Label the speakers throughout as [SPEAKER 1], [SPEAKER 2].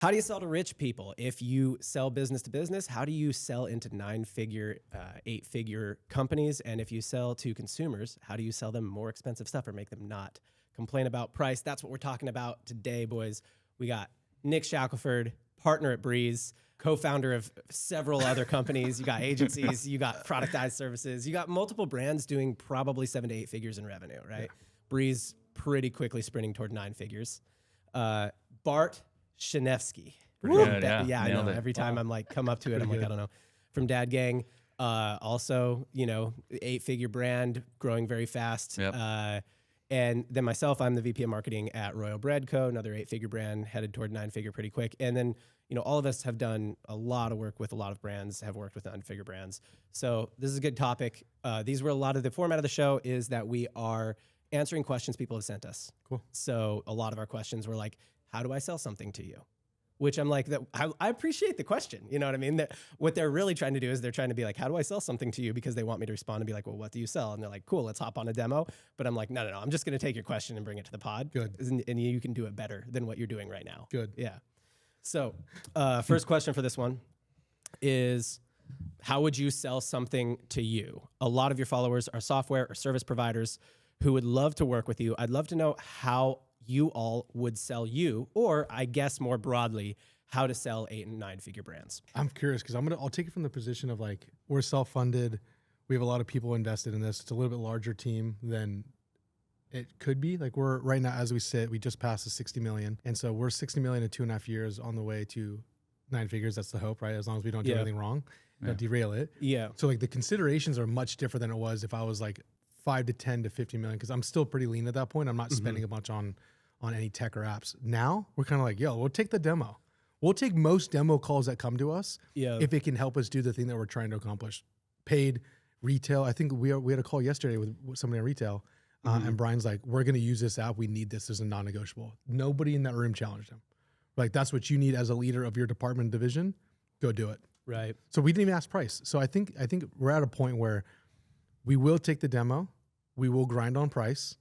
[SPEAKER 1] How do you sell to rich people? If you sell business to business, how do you sell into 9-figure, 8-figure companies? And if you sell to consumers, how do you sell them more expensive stuff or make them not complain about price? That's what we're talking about today, boys. We got Nick Shackelford, partner at BREZ, co-founder of several other companies. You got agencies, you got productized services, you got multiple brands doing probably 7 to 8 figures in revenue, right? Yeah. BREZ pretty quickly sprinting toward 9 figures. Bart Shanevsky. Yeah, I know. It. Every time I'm like, come up to it, I'm like, I don't know. From Dad Gang, also, 8-figure brand, growing very fast. Yep. And then myself, I'm the VP of marketing at Royo Bread Co, another 8-figure brand, headed toward 9-figure pretty quick. And then, all of us have done a lot of work with a lot of brands, have worked with 9-figure brands. So this is a good topic. These were a lot of the format of the show is that we are answering questions people have sent us. Cool. So a lot of our questions were like, how do I sell something to you? Which I'm like, I appreciate the question. You know what I mean? That what they're really trying to do is they're trying to be like, how do I sell something to you? Because they want me to respond and be like, well, what do you sell? And they're like, cool, let's hop on a demo. But I'm like, no. I'm just going to take your question and bring it to the pod. Good. And you can do it better than what you're doing right now. Good. Yeah. So first question for this one is, how would you sell something to you? A lot of your followers are software or service providers who would love to work with you. I'd love to know how you all would sell you, or I guess more broadly, how to sell 8 and 9-figure brands.
[SPEAKER 2] I'm curious because I'll take it from the position of like, we're self-funded. We have a lot of people invested in this. It's a little bit larger team than it could be. Like we're right now, as we sit, we just passed the 60 million. And so we're 60 million in 2.5 years on the way to 9 figures. That's the hope, right? As long as we don't do anything wrong, don't derail it. Yeah. So like the considerations are much different than it was if I was like 5 to 10 to 50 million, because I'm still pretty lean at that point. I'm not spending a bunch on any tech or apps. Now we're kind of like, yo, we'll take the demo. We'll take most demo calls that come to us if it can help us do the thing that we're trying to accomplish. Paid retail. I think we had a call yesterday with somebody in retail, and Brian's like, we're going to use this app. We need this as a non-negotiable. Nobody in that room challenged him. Like, that's what you need as a leader of your department division. Go do it. Right. So we didn't even ask price. So I think we're at a point where we will take the demo. We will grind on price.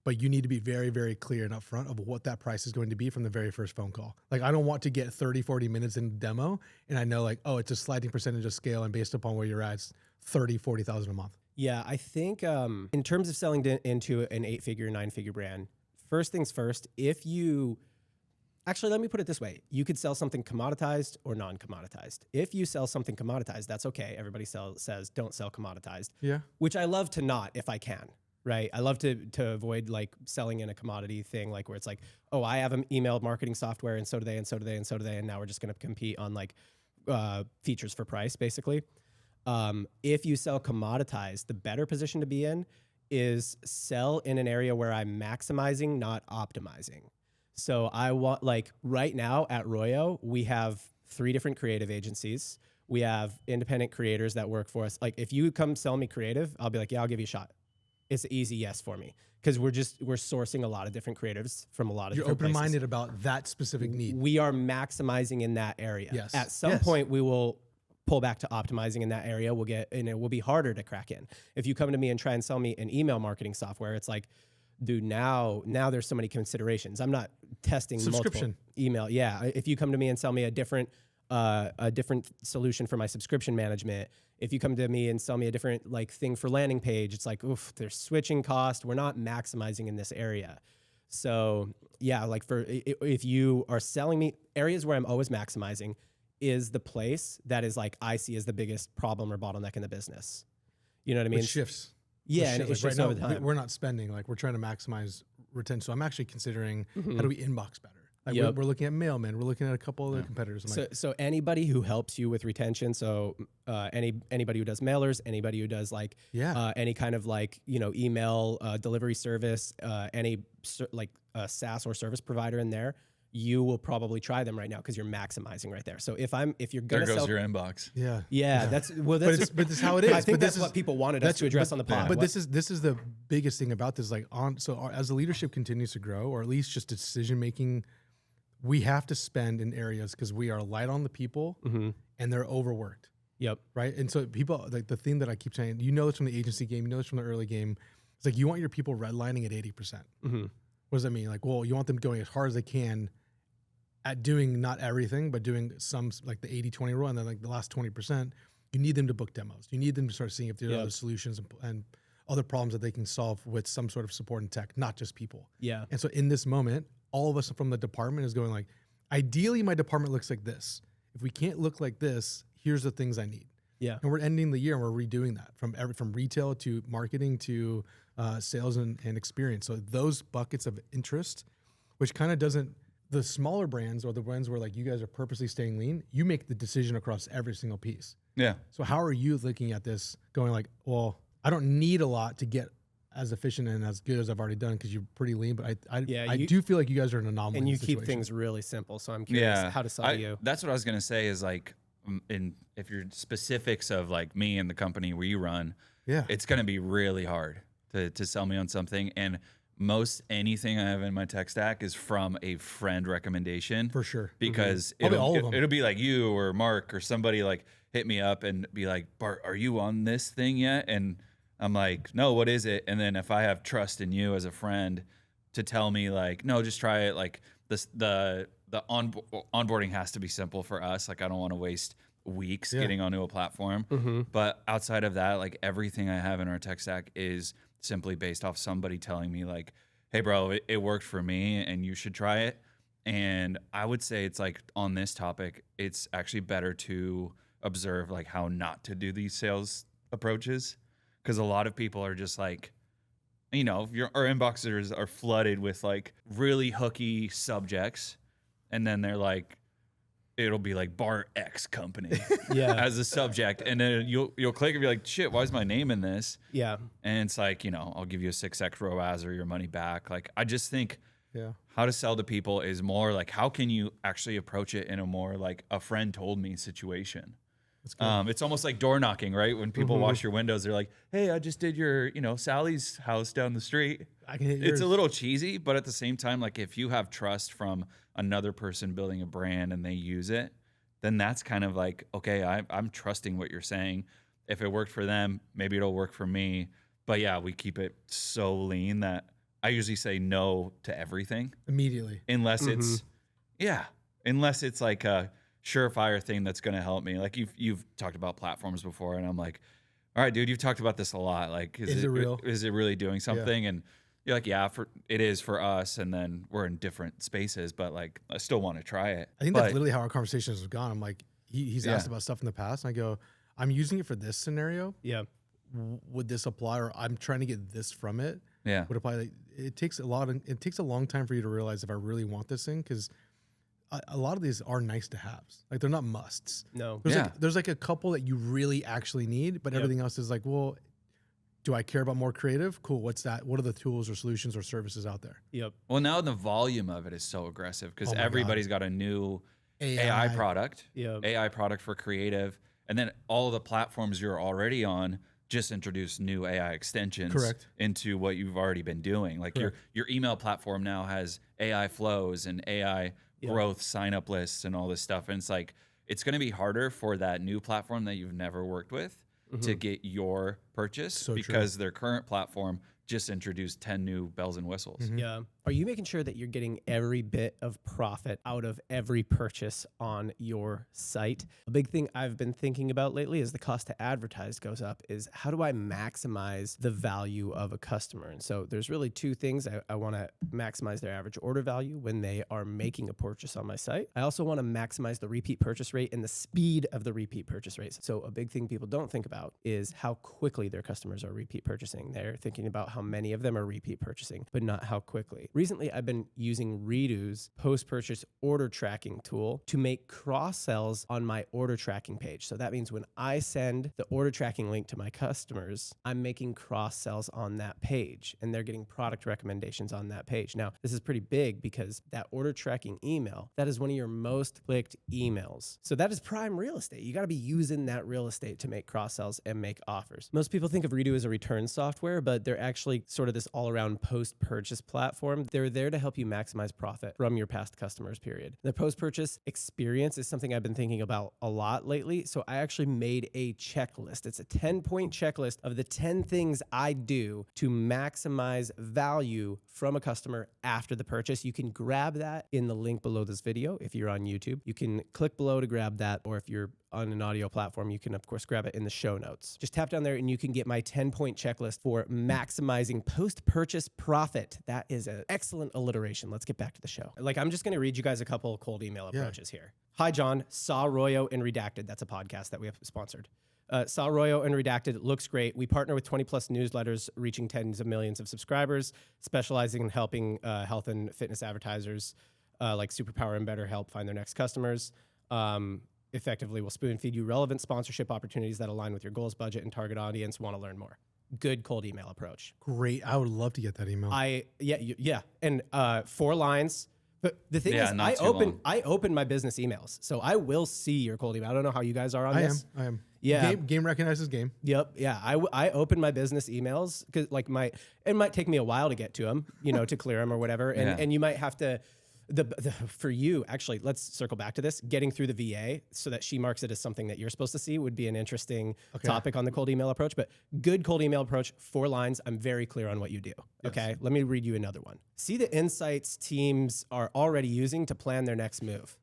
[SPEAKER 2] But you need to be very, very clear and upfront of what that price is going to be from the very first phone call. Like, I don't want to get 30, 40 minutes in the demo, and I know like, oh, it's a sliding percentage of scale, and based upon where you're at, it's 30, 40,000 a month.
[SPEAKER 1] Yeah, I think in terms of selling into an 8-figure, 9-figure brand, first things first, actually, let me put it this way. You could sell something commoditized or non-commoditized. If you sell something commoditized, that's okay. Everybody says don't sell commoditized. Yeah. Which I love to not if I can. Right. I love to avoid like selling in a commodity thing, like where it's like, oh, I have an email marketing software and so do they, and so do they, and so do they. And now we're just going to compete on like features for price, basically. If you sell commoditized, the better position to be in is sell in an area where I'm maximizing, not optimizing. So I want, like right now at Royo, we have 3 different creative agencies. We have independent creators that work for us. Like if you come sell me creative, I'll be like, yeah, I'll give you a shot. It's an easy yes for me because we're sourcing a lot of different creatives from a lot of different places.
[SPEAKER 2] You're open-minded about that specific need.
[SPEAKER 1] We are maximizing in that area. Yes. At some point, we will pull back to optimizing in that area. And it will be harder to crack in. If you come to me and try and sell me an email marketing software, it's like, dude, now there's so many considerations. I'm not testing multiple email. Yeah. If you come to me and sell me a different solution for my subscription management. If you come to me and sell me a different like thing for landing page, it's like, oof, there's switching cost. We're not maximizing in this area. So yeah, like if you are selling me areas where I'm always maximizing is the place that is like, I see as the biggest problem or bottleneck in the business. You know what I mean?
[SPEAKER 2] It shifts.
[SPEAKER 1] Yeah. And it shifts
[SPEAKER 2] right
[SPEAKER 1] over
[SPEAKER 2] now,
[SPEAKER 1] time.
[SPEAKER 2] We're not spending, like we're trying to maximize retention. So I'm actually considering how do we inbox better? Like we're looking at Mailman. We're looking at a couple other competitors.
[SPEAKER 1] So anybody who helps you with retention. So anybody who does mailers, anybody who does like any kind of like email delivery service, any like SaaS or service provider in there, you will probably try them right now because you're maximizing right there. So if you're gonna
[SPEAKER 3] there goes your inbox.
[SPEAKER 1] Yeah. That's
[SPEAKER 2] but this is how it is.
[SPEAKER 1] I think that's what people wanted us to address on the pod.
[SPEAKER 2] But this is the biggest thing about this. Like as the leadership continues to grow, or at least just decision making. We have to spend in areas because we are light on the people and they're overworked. Yep. Right. And so people, like the thing that I keep saying, this from the agency game, this from the early game. It's like, you want your people redlining at 80%. What does that mean? Like, well, you want them going as hard as they can at doing not everything, but doing some, like the 80-20 rule, and then like the last 20%, you need them to book demos. You need them to start seeing if there are other solutions and other problems that they can solve with some sort of support and tech, not just people.
[SPEAKER 1] Yeah.
[SPEAKER 2] And so in this moment, all of us from the department is going like, ideally my department looks like this. If we can't look like this, here's the things I need.
[SPEAKER 1] Yeah.
[SPEAKER 2] And we're ending the year and we're redoing that from retail to marketing to sales and experience. So those buckets of interest, which kind of doesn't, the smaller brands or the ones where like you guys are purposely staying lean, you make the decision across every single piece.
[SPEAKER 3] Yeah.
[SPEAKER 2] So how are you looking at this going like, well, I don't need a lot to get as efficient and as good as I've already done because you're pretty lean, but I do feel like you guys are an anomaly.
[SPEAKER 1] And you
[SPEAKER 2] in the
[SPEAKER 1] keep
[SPEAKER 2] situation.
[SPEAKER 1] things really simple. So I'm curious how to sell to you.
[SPEAKER 3] That's what I was going to say is like, if you're specifics of like me and the company we run, it's going to be really hard to sell me on something. And most anything I have in my tech stack is from a friend recommendation.
[SPEAKER 2] For sure.
[SPEAKER 3] Because it'll be like you or Mark or somebody like hit me up and be like, Bart, are you on this thing yet? And I'm like, no, what is it? And then if I have trust in you as a friend to tell me like, no, just try it. Like the onboarding has to be simple for us. Like I don't want to waste weeks getting onto a platform. But outside of that, like everything I have in our tech stack is simply based off somebody telling me like, hey bro, it worked for me and you should try it. And I would say it's like on this topic, it's actually better to observe like how not to do these sales approaches. Cause a lot of people are just like, you know, our inboxes are flooded with like really hooky subjects. And then they're like, it'll be like Bart X company as a subject. And then you'll click and be like, shit, why is my name in this?
[SPEAKER 1] Yeah.
[SPEAKER 3] And it's like, you know, I'll give you a 6x ROAS or your money back. Like, I just think how to sell to people is more like, how can you actually approach it in a more like a friend told me situation? It's almost like door knocking, right? When people wash your windows, they're like, hey, I just did your, you know, Sally's house down the street.
[SPEAKER 2] I can hit yours.
[SPEAKER 3] It's a little cheesy, but at the same time, like if you have trust from another person building a brand and they use it, then that's kind of like, okay, I'm trusting what you're saying. If it worked for them, maybe it'll work for me. But yeah, we keep it so lean that I usually say no to everything
[SPEAKER 2] immediately.
[SPEAKER 3] Unless it's like a surefire thing that's going to help me. Like you've talked about platforms before and I'm like, all right, dude, you've talked about this a lot. Like, is it real? Is it really doing something? And you're like, it is for us. And then we're in different spaces, but like, I still want to try it.
[SPEAKER 2] I think that's literally how our conversations have gone. I'm like, he's asked about stuff in the past. And I go, I'm using it for this scenario.
[SPEAKER 1] Yeah.
[SPEAKER 2] Would this apply? Or I'm trying to get this from it.
[SPEAKER 3] Yeah.
[SPEAKER 2] Would apply. Like, it takes a long time for you to realize if I really want this thing. Cause a lot of these are nice to haves. Like they're not musts.
[SPEAKER 1] No.
[SPEAKER 2] There's like a couple that you really actually need, but everything else is like, well, do I care about more creative? Cool. What's that? What are the tools or solutions or services out there?
[SPEAKER 1] Yep.
[SPEAKER 3] Well, now the volume of it is so aggressive because everybody's got a new AI product, AI product for creative. And then all the platforms you're already on just introduce new AI extensions into what you've already been doing. Like your email platform now has AI flows and AI growth sign up lists and all this stuff. And it's like, it's going to be harder for that new platform that you've never worked with to get your purchase because their current platform just introduced 10 new bells and whistles.
[SPEAKER 1] Yeah. Are you making sure that you're getting every bit of profit out of every purchase on your site? A big thing I've been thinking about lately as the cost to advertise goes up is how do I maximize the value of a customer? And so there's really two things. I want to maximize their average order value when they are making a purchase on my site. I also want to maximize the repeat purchase rate and the speed of the repeat purchase rates. So a big thing people don't think about is how quickly their customers are repeat purchasing. They're thinking about how many of them are repeat purchasing, but not how quickly. Recently, I've been using Redo's post-purchase order tracking tool to make cross-sells on my order tracking page. So that means when I send the order tracking link to my customers, I'm making cross-sells on that page and they're getting product recommendations on that page. Now, this is pretty big because that order tracking email, that is one of your most clicked emails. So that is prime real estate. You got to be using that real estate to make cross-sells and make offers. Most people think of Redo as a return software, but they're actually sort of this all-around post-purchase platform platform. They're there to help you maximize profit from your past customers, period. The post-purchase experience is something I've been thinking about a lot lately. So I actually made a checklist. It's a 10-point checklist of the 10 things I do to maximize value from a customer after the purchase. You can grab that in the link below this video if you're on YouTube. You can click below to grab that, or if you're on an audio platform, you can of course grab it in the show notes. Just tap down there and you can get my 10-point checklist for maximizing post-purchase profit. That is an excellent alliteration. Let's get back to the show. Like, I'm just going to read you guys a couple of cold email approaches here. Hi, John. Saw Royo and Redacted. That's a podcast that we have sponsored. Saw Royo and Redacted. It looks great. We partner with 20 plus newsletters reaching tens of millions of subscribers, specializing in helping health and fitness advertisers like Superpower and BetterHelp find their next customers. Effectively will spoon feed you relevant sponsorship opportunities that align with your goals, budget, and target audience. Want to learn more? Good cold email approach.
[SPEAKER 2] Great. I would love to get that email.
[SPEAKER 1] Yeah. And 4 lines. But the thing is, I open my business emails, so I will see your cold email. I don't know how you guys are on this.
[SPEAKER 2] I am.
[SPEAKER 1] Yeah.
[SPEAKER 2] Game recognizes game.
[SPEAKER 1] Yep. Yeah. I open my business emails because it might take me a while to get to them, to clear them or whatever. And you might have to, for you, actually, let's circle back to this. Getting through the VA so that she marks it as something that you're supposed to see would be an interesting topic on the cold email approach. But good cold email approach, 4 lines. I'm very clear on what you do. Yes. Okay. Let me read you another one. See the insights teams are already using to plan their next move.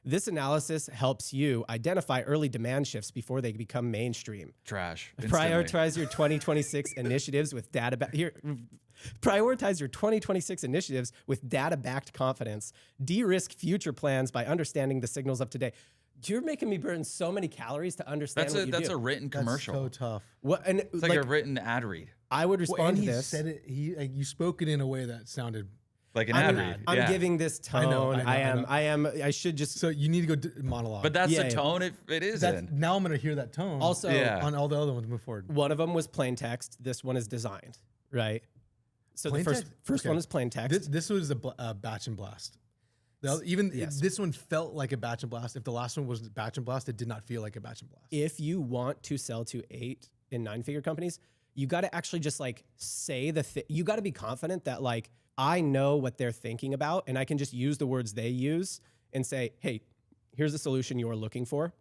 [SPEAKER 1] This analysis helps you identify early demand shifts before they become mainstream.
[SPEAKER 3] Trash.
[SPEAKER 1] Prioritize your 2026 initiatives with Prioritize your 2026 initiatives with data-backed confidence. De-risk future plans by understanding the signals of today. You're making me burn so many calories to understand what you do.
[SPEAKER 3] That's a written commercial.
[SPEAKER 2] That's so tough.
[SPEAKER 3] It's like a written ad read.
[SPEAKER 1] I would respond to this.
[SPEAKER 2] Said it. You spoke it in a way that sounded
[SPEAKER 3] like an ad read.
[SPEAKER 1] I'm giving this tone. I am. I should just.
[SPEAKER 2] So you need to go monologue.
[SPEAKER 3] But that's the tone it is in.
[SPEAKER 2] Now I'm going to hear that tone.
[SPEAKER 1] Also,
[SPEAKER 2] on all the other ones, move forward.
[SPEAKER 1] One of them was plain text. This one is designed, right? So the first one is plain text.
[SPEAKER 2] This was a batch and blast. This one felt like a batch and blast. If the last one was batch and blast, it did not feel like a batch and blast.
[SPEAKER 1] If you want to sell to 8 and 9-figure companies, you got to actually just say you got to be confident that I know what they're thinking about, and I can just use the words they use and say, hey, here's the solution you're looking for,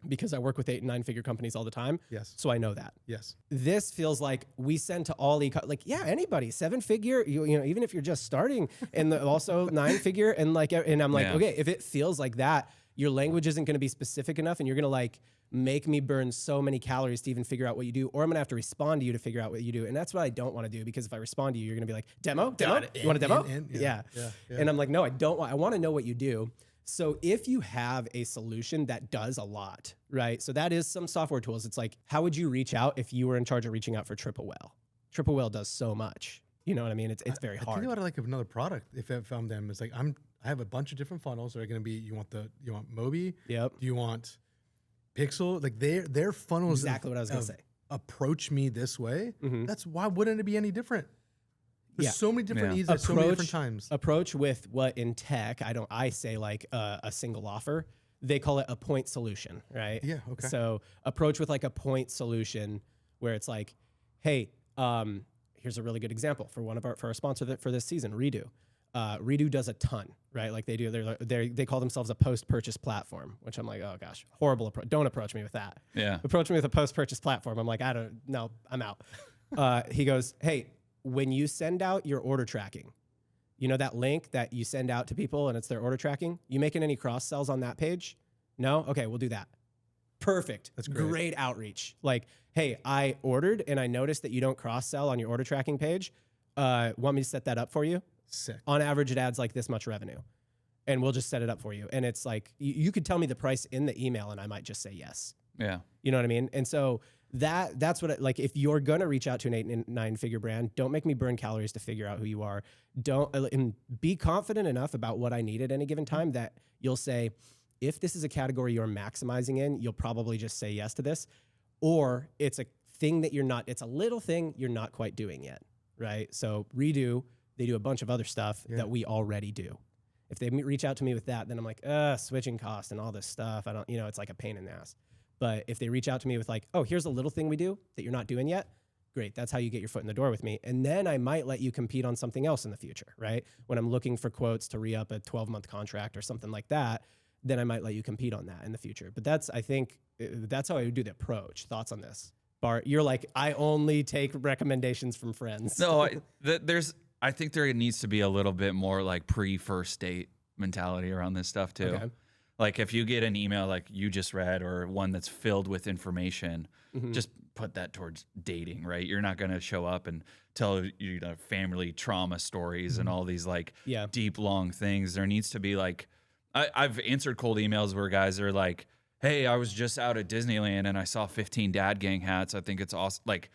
[SPEAKER 1] because I work with 8 and 9-figure companies all the time.
[SPEAKER 2] Yes.
[SPEAKER 1] So I know that.
[SPEAKER 2] Yes.
[SPEAKER 1] This feels like we send to all anybody 7-figure, even if you're just starting, and also 9-figure, and I'm okay, if it feels like that, your language isn't going to be specific enough, and you're going to make me burn so many calories to even figure out what you do, or I'm gonna have to respond to you to figure out what you do. And that's what I don't want to do, because if I respond to you, you're gonna be like, demo? You want a demo? Yeah. And I'm like, no, I don't want, I want to know what you do. So if you have a solution that does a lot, right? So that is some software tools. It's like, how would you reach out if you were in charge of reaching out for Triple Whale? Triple Whale does so much. You know what I mean? It's very hard.
[SPEAKER 2] I think about it like another product. If I found them, it's like I have a bunch of different funnels that are going to be. You want Moby?
[SPEAKER 1] Yep.
[SPEAKER 2] Do you want Pixel? Like their funnels.
[SPEAKER 1] Exactly what I was going to say.
[SPEAKER 2] Approach me this way. Mm-hmm. That's why wouldn't it be any different? There's so many different needs at so many different times.
[SPEAKER 1] Approach with what in tech I say like a single offer. They call it a point solution, right?
[SPEAKER 2] Yeah. Okay.
[SPEAKER 1] So approach with like a point solution where it's like, hey, here's a really good example for our sponsor for this season, Redo. Redo does a ton, right? Like they call themselves a post-purchase platform, which I'm like, oh gosh, horrible approach. Don't approach me with that.
[SPEAKER 3] Yeah.
[SPEAKER 1] Approach me with a post-purchase platform. I'm like, I'm out. He goes, hey, when you send out your order tracking, you know that link that you send out to people and it's their order tracking? You making any cross sells on that page? No? Okay, we'll do that. Perfect.
[SPEAKER 2] That's great.
[SPEAKER 1] Great outreach. Like, hey, I ordered and I noticed that you don't cross sell on your order tracking page. Want me to set that up for you?
[SPEAKER 2] Sick.
[SPEAKER 1] On average, it adds like this much revenue, and we'll just set it up for you. And it's like, you could tell me the price in the email and I might just say yes.
[SPEAKER 3] Yeah.
[SPEAKER 1] You know what I mean? And so that's what like, if you're going to reach out to an 8 and 9-figure brand, don't make me burn calories to figure out who you are. And be confident enough about what I need at any given time that you'll say, if this is a category you're maximizing in, you'll probably just say yes to this, or it's a thing that it's a little thing you're not quite doing yet. Right. So Redo, they do a bunch of other stuff that we already do. If they reach out to me with that, then I'm like, switching costs and all this stuff. I don't, it's like a pain in the ass. But if they reach out to me with like, oh, here's a little thing we do that you're not doing yet, Great. That's how you get your foot in the door with me. And then I might let you compete on something else in the future, right? When I'm looking for quotes to re-up a 12-month contract or something like that, then I might let you compete on that in the future. But I think that's how I would do the approach. Thoughts on this? Bart, you're like, I only take recommendations from friends.
[SPEAKER 3] No, I think there needs to be a little bit more like pre-first date mentality around this stuff too.
[SPEAKER 1] Okay.
[SPEAKER 3] Like if you get an email like you just read or one that's filled with information, just put that towards dating, right? You're not going to show up and tell family trauma stories and all these like deep, long things. There needs to be like, I've answered cold emails where guys are like, hey, I was just out at Disneyland and I saw 15 dad gang hats. I think it's awesome. Like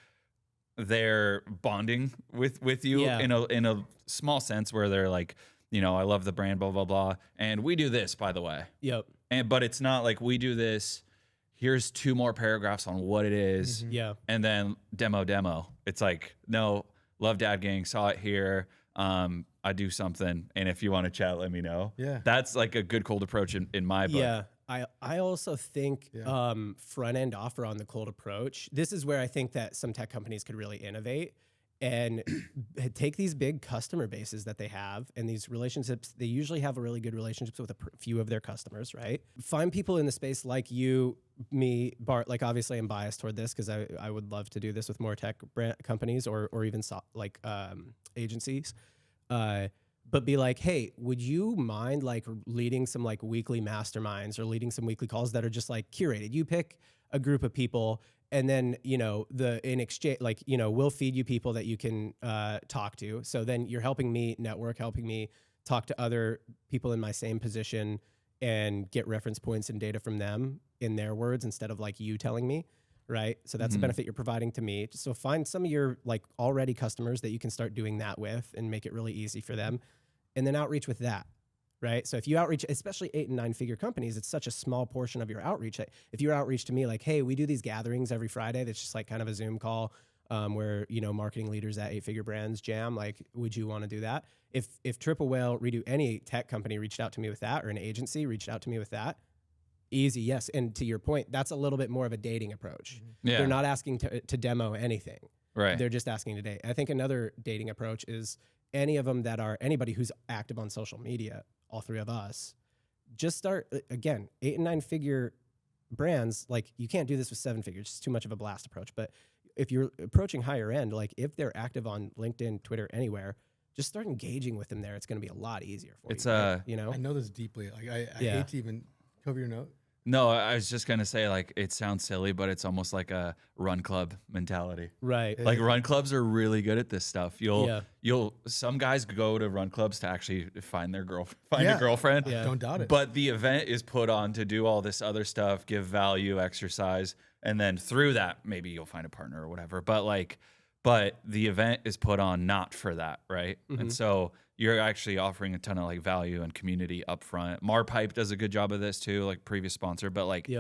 [SPEAKER 3] they're bonding with you in a small sense where they're like, I love the brand, blah, blah, blah. And we do this, by the way.
[SPEAKER 1] Yep.
[SPEAKER 3] But it's not like we do this. Here's 2 more paragraphs on what it is.
[SPEAKER 1] Yeah.
[SPEAKER 3] And then demo. It's like, no, love dad gang, saw it here. I do something. And if you want to chat, let me know.
[SPEAKER 2] Yeah.
[SPEAKER 3] That's like a good cold approach in my book.
[SPEAKER 1] Yeah. I also think front end offer on the cold approach. This is where I think that some tech companies could really innovate and take these big customer bases that they have and these relationships. They usually have a really good relationships with a few of their customers, right? Find people in the space like you, me, Bart. Like obviously I'm biased toward this because I would love to do this with more tech brand companies or even agencies. But be like, hey, would you mind like leading some like weekly masterminds or leading some weekly calls that are just like curated? You pick a group of people and then, in exchange, like, we'll feed you people that you can talk to. So then you're helping me network, helping me talk to other people in my same position and get reference points and data from them in their words instead of like you telling me. Right. So that's a benefit you're providing to me. So find some of your like already customers that you can start doing that with and make it really easy for them. And then outreach with that. Right. So if you outreach, especially 8 and 9 figure companies, it's such a small portion of your outreach. If you outreach to me like, hey, we do these gatherings every Friday. That's just like kind of a Zoom call where, marketing leaders at 8 figure brands jam. Like, would you want to do that? If Triple Whale, Redo, any tech company reached out to me with that or an agency reached out to me with that, easy, yes. And to your point, that's a little bit more of a dating approach. Yeah. They're not asking to demo anything.
[SPEAKER 3] Right.
[SPEAKER 1] They're just asking to date. I think another dating approach is anybody who's active on social media, all 3 of us, just start, again, 8 and 9 figure brands. Like you can't do this with 7 figures. It's too much of a blast approach. But if you're approaching higher end, like if they're active on LinkedIn, Twitter, anywhere, just start engaging with them there. It's going to be a lot easier for you.
[SPEAKER 2] I know this deeply. Like I hate to even cover your note.
[SPEAKER 3] No, I was just going to say, like, it sounds silly, but it's almost like a run club mentality.
[SPEAKER 1] Right.
[SPEAKER 3] Like run clubs are really good at this stuff. Some guys go to run clubs to actually find a girlfriend.
[SPEAKER 2] Yeah. Don't doubt it.
[SPEAKER 3] But the event is put on to do all this other stuff, give value, exercise. And then through that, maybe you'll find a partner or whatever. But the event is put on not for that. Right. Mm-hmm. And so you're actually offering a ton of like value and community up front. Marpipe does a good job of this too, like previous sponsor, but like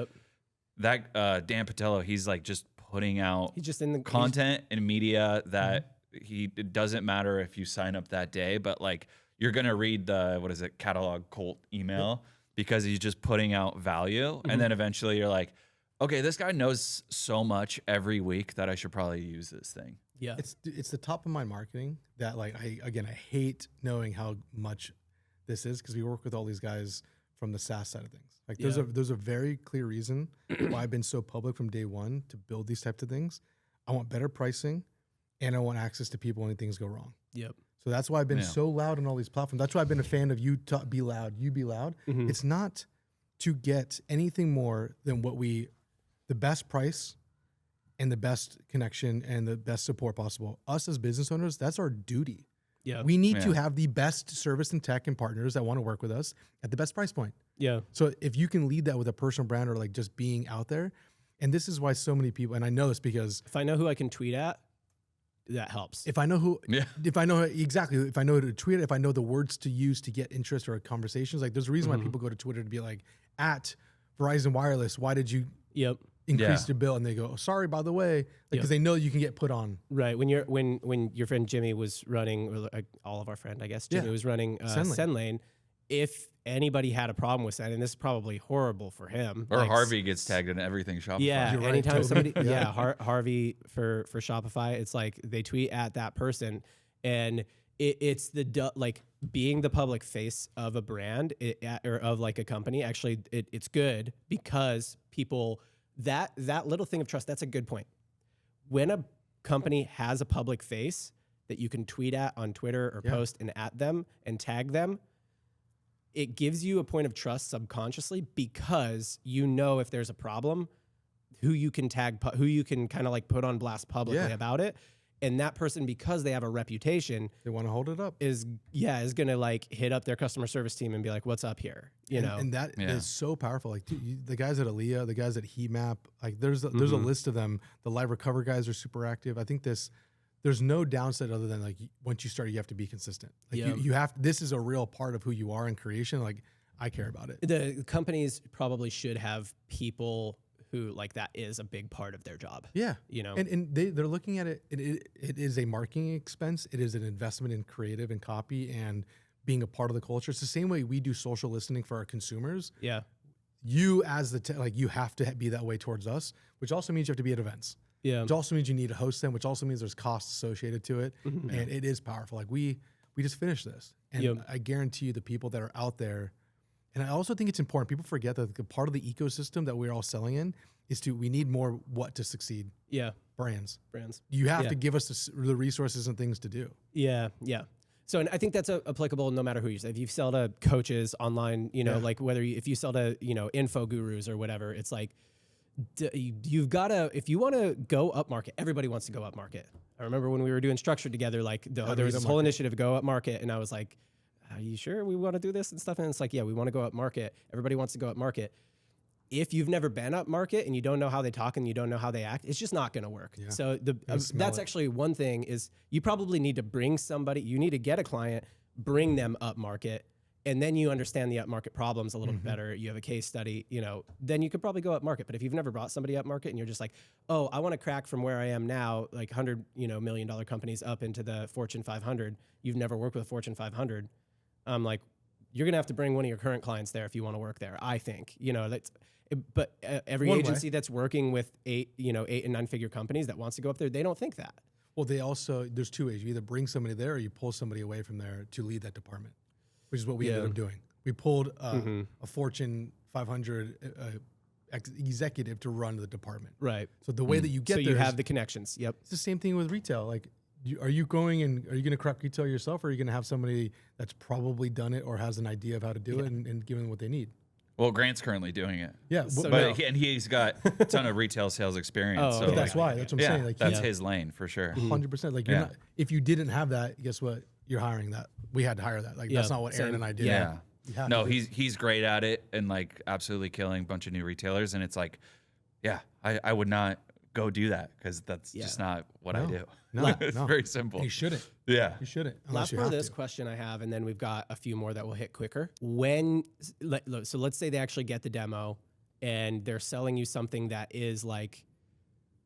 [SPEAKER 3] that Dan Patello, he's like just putting out content and media that it doesn't matter if you sign up that day, but like you're going to read the, catalog cult email because he's just putting out value. And then eventually you're like, okay, this guy knows so much every week that I should probably use this thing.
[SPEAKER 1] Yeah,
[SPEAKER 2] it's the top of mind marketing that like I hate knowing how much this is because we work with all these guys from the SaaS side of things. Like there's a very clear reason why I've been so public from day one to build these types of things. I want better pricing, and I want access to people when things go wrong.
[SPEAKER 1] Yep.
[SPEAKER 2] So that's why I've been so loud on all these platforms. That's why I've been a fan of you. Be loud. You be loud. Mm-hmm. It's not to get anything more than the best price and the best connection and the best support possible. Us as business owners, that's our duty. Yeah, we need to have the best service and tech and partners that want to work with us at the best price point. Yeah. So if you can lead that with a personal brand or like just being out there, and this is why so many people, and I know this because
[SPEAKER 1] if I know who I can tweet at, that helps.
[SPEAKER 2] If I know who to tweet, if I know the words to use to get interest or conversations, like there's a reason why people go to Twitter to be like, at Verizon Wireless, why did you increase your bill? And they go, oh, sorry, by the way, because they know you can get put on.
[SPEAKER 1] Right. When your friend Jimmy was running, or all of our friend, I guess, Jimmy was running SendLane, if anybody had a problem with that, and this is probably horrible for him.
[SPEAKER 3] Or Harvey gets tagged in everything Shopify.
[SPEAKER 1] Yeah,
[SPEAKER 2] You're right,
[SPEAKER 1] anytime
[SPEAKER 2] Toby.
[SPEAKER 1] somebody, Harvey for Shopify, it's like they tweet at that person, and it's like being the public face of a brand or of like a company. Actually, it's good because people that little thing of trust. That's a good point. When a company has a public face that you can tweet at on Twitter or post and at them and tag them, it gives you a point of trust subconsciously because you know if there's a problem, who you can tag, who you can kind of like put on blast publicly about it. And that person, because they have a reputation,
[SPEAKER 2] They want to hold it up.
[SPEAKER 1] is going to like hit up their customer service team and be like, what's up here? You know?
[SPEAKER 2] And that is so powerful. Like dude, the guys at Aaliyah, the guys at Heatmap, like there's a list of them. The Live Recover guys are super active. I think there's no downside other than like once you start, you have to be consistent. Like you have, this is a real part of who you are in creation. Like I care about it.
[SPEAKER 1] The companies probably should have people who like that is a big part of their job.
[SPEAKER 2] Yeah.
[SPEAKER 1] You know,
[SPEAKER 2] and they're looking at it. It is a marketing expense. It is an investment in creative and copy and being a part of the culture. It's the same way we do social listening for our consumers.
[SPEAKER 1] Yeah.
[SPEAKER 2] You as like you have to be that way towards us, which also means you have to be at events.
[SPEAKER 1] Yeah.
[SPEAKER 2] Which also means you need to host them, which also means there's costs associated to it. And it is powerful. Like we just finished this. And I guarantee you the people that are out there, and I also think it's important. People forget that the part of the ecosystem that we're all selling in is we need more what to succeed.
[SPEAKER 1] Yeah.
[SPEAKER 2] Brands.
[SPEAKER 1] Brands.
[SPEAKER 2] You have to give us the resources and things to do.
[SPEAKER 1] Yeah. Yeah. So, and I think that's applicable no matter who you sell. If you sell to coaches online, you know, like if you sell to, you know, info gurus or whatever, it's like, you've got to, if you want to go up market, everybody wants to go up market. I remember when we were doing structured together, like there was this whole initiative, go up market. And I was like, are you sure we want to do this and stuff? And it's like, yeah, we want to go up market. Everybody wants to go up market. If you've never been up market and you don't know how they talk and you don't know how they act, it's just not going to work. Yeah. So that's actually one thing is you probably need to bring somebody, you need to get a client, bring them up market, and then you understand the up market problems a little bit better. You have a case study, you know, then you could probably go up market. But if you've never brought somebody up market and you're just like, oh, I want to crack from where I am now, like $100 million companies up into the Fortune 500, you've never worked with a Fortune 500, like you're going to have to bring one of your current clients there if you want to work there, I think. You know, but every agency that's working with 8 and 9-figure companies that wants to go up there, they don't think that.
[SPEAKER 2] Well, there's two ways. You either bring somebody there or you pull somebody away from there to lead that department, which is what we ended up doing. We pulled a Fortune 500 executive to run the department.
[SPEAKER 1] Right.
[SPEAKER 2] So the way that you get there,
[SPEAKER 1] you have the connections. Yep.
[SPEAKER 2] It's the same thing with retail. Like, are you going to crack retail yourself, or are you going to have somebody that's probably done it or has an idea of how to do it and give them what they need?
[SPEAKER 3] Well, Grant's currently doing it.
[SPEAKER 2] Yeah,
[SPEAKER 3] and he's got a ton of retail sales experience.
[SPEAKER 2] So that's why. That's what I'm saying. Like,
[SPEAKER 3] that's his lane for sure.
[SPEAKER 2] 100%. Like, you're not, if you didn't have that, guess what? You're hiring that. We had to hire that. Like, that's not what Aaron and I did.
[SPEAKER 3] Yeah. No, he's great at it and like absolutely killing a bunch of new retailers. And it's like, I would not go do that because that's just not what I do.
[SPEAKER 2] No,
[SPEAKER 3] it's very simple.
[SPEAKER 2] You shouldn't.
[SPEAKER 3] Yeah.
[SPEAKER 2] You shouldn't.
[SPEAKER 1] Last part of this question I have, and then we've got a few more that will hit quicker. So let's say they actually get the demo and they're selling you something that is like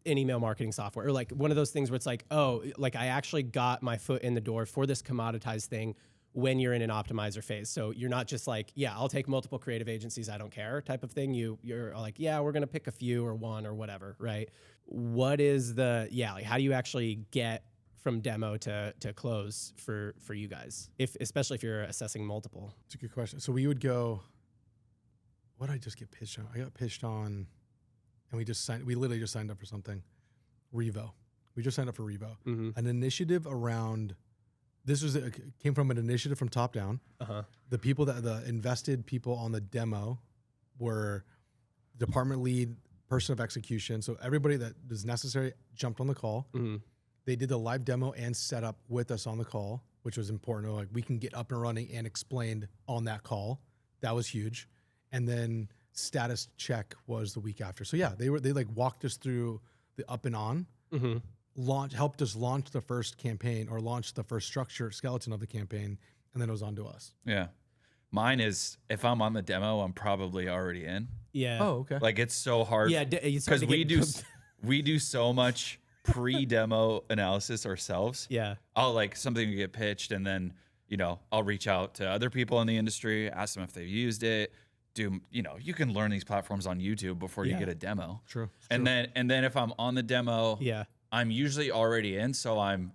[SPEAKER 1] an email marketing software or like one of those things where it's like, oh, like I actually got my foot in the door for this commoditized thing when you're in an optimizer phase. So you're not just like, I'll take multiple creative agencies, I don't care type of thing. You're like, we're going to pick a few or one or whatever, right? What is like how do you actually get from demo to close for you guys, especially if you're assessing multiple?
[SPEAKER 2] It's a good question. So we would go, what did I just get pitched on? I got pitched on, and we literally just signed up for something. Revo. We just signed up for Revo. An initiative around, came from an initiative from top down. The people the invested people on the demo were department lead, person of execution. So everybody that was necessary jumped on the call. They did the live demo and set up with us on the call, which was important. Like we can get up and running and explained on that call. That was huge. And then status check was the week after. So they like walked us through the up and on, helped us launch the first campaign or launch the first skeleton of the campaign. And then it was on to us. Yeah.
[SPEAKER 3] Mine is if I'm on the demo, I'm probably already in.
[SPEAKER 1] Yeah.
[SPEAKER 2] Oh, okay.
[SPEAKER 3] Like it's so hard.
[SPEAKER 1] Yeah.
[SPEAKER 3] Because we do so much pre-demo analysis ourselves.
[SPEAKER 1] Yeah.
[SPEAKER 3] I'll like something will get pitched and then I'll reach out to other people in the industry, ask them if they've used it. You can learn these platforms on YouTube before you get a demo.
[SPEAKER 2] True.
[SPEAKER 3] And then if I'm on the demo, I'm usually already in, so I'm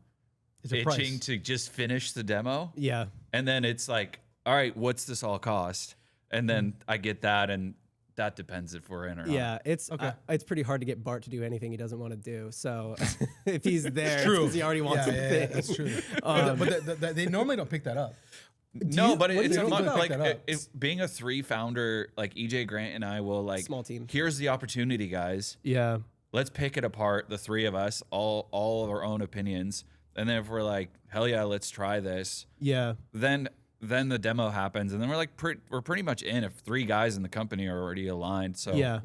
[SPEAKER 3] itching to just finish the demo.
[SPEAKER 1] Yeah.
[SPEAKER 3] And then it's like, all right, what's this all cost? And then I get that, and that depends if we're in or not.
[SPEAKER 1] Yeah, it's pretty hard to get Bart to do anything he doesn't want to do. So if he's there, it's because he already wants
[SPEAKER 2] yeah, that's true. But they normally don't pick that up.
[SPEAKER 3] No, but it's a month. Like being a 3-founder, like EJ Grant and I will like
[SPEAKER 1] small team.
[SPEAKER 3] Here's the opportunity, guys.
[SPEAKER 1] Yeah,
[SPEAKER 3] let's pick it apart. The 3 of us, all of our own opinions, and then if we're like, hell yeah, let's try this.
[SPEAKER 1] Yeah.
[SPEAKER 3] Then the demo happens, and then we're like, we're pretty much in. If 3 guys in the company are already aligned, so
[SPEAKER 1] yeah.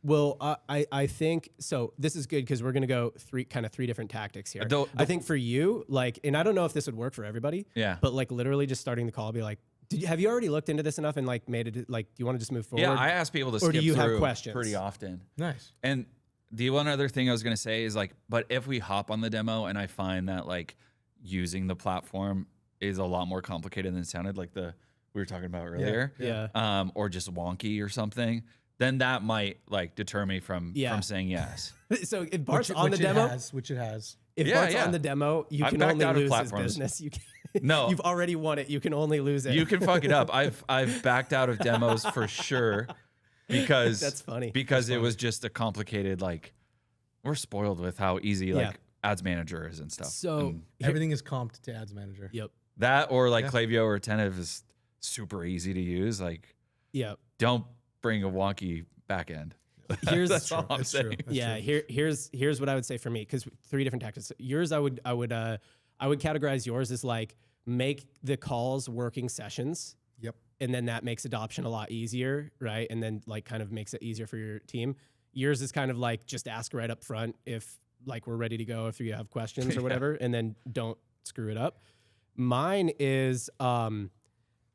[SPEAKER 1] Well, I think so. This is good because we're gonna go 3 different tactics here. I think for you, like, and I don't know if this would work for everybody.
[SPEAKER 3] Yeah.
[SPEAKER 1] But like, literally, just starting the call, be like, have you already looked into this enough and like made it like? Do you want to just move forward?
[SPEAKER 3] Yeah, I ask people to skip
[SPEAKER 1] or do you
[SPEAKER 3] through
[SPEAKER 1] have questions
[SPEAKER 3] pretty often.
[SPEAKER 2] Nice.
[SPEAKER 3] And the one other thing I was gonna say is like, but if we hop on the demo and I find that like using the platform is a lot more complicated than it sounded, like we were talking about earlier, or just wonky or something, then that might like deter me from saying yes.
[SPEAKER 1] So if Bart's on the demo,
[SPEAKER 2] which it has.
[SPEAKER 1] If Bart's on the demo, you can only lose his business. You can,
[SPEAKER 3] no,
[SPEAKER 1] you've already won it. You can only lose it.
[SPEAKER 3] You can fuck it up. I've backed out of demos for sure because
[SPEAKER 1] that's funny.
[SPEAKER 3] Because it was just a complicated, like, we're spoiled with how easy like Ads Manager is and stuff.
[SPEAKER 1] So
[SPEAKER 2] everything is comped to Ads Manager.
[SPEAKER 1] Yep.
[SPEAKER 3] That or like Klaviyo or Attentive is super easy to use. Like, don't bring a wonky back end. That's all I'm saying.
[SPEAKER 1] Here's what I would say for me, because 3 different tactics. Yours, I would categorize yours as like make the calls working sessions.
[SPEAKER 2] Yep.
[SPEAKER 1] And then that makes adoption a lot easier, right? And then like kind of makes it easier for your team. Yours is kind of like just ask right up front if like we're ready to go, if you have questions or whatever, and then don't screw it up. Mine is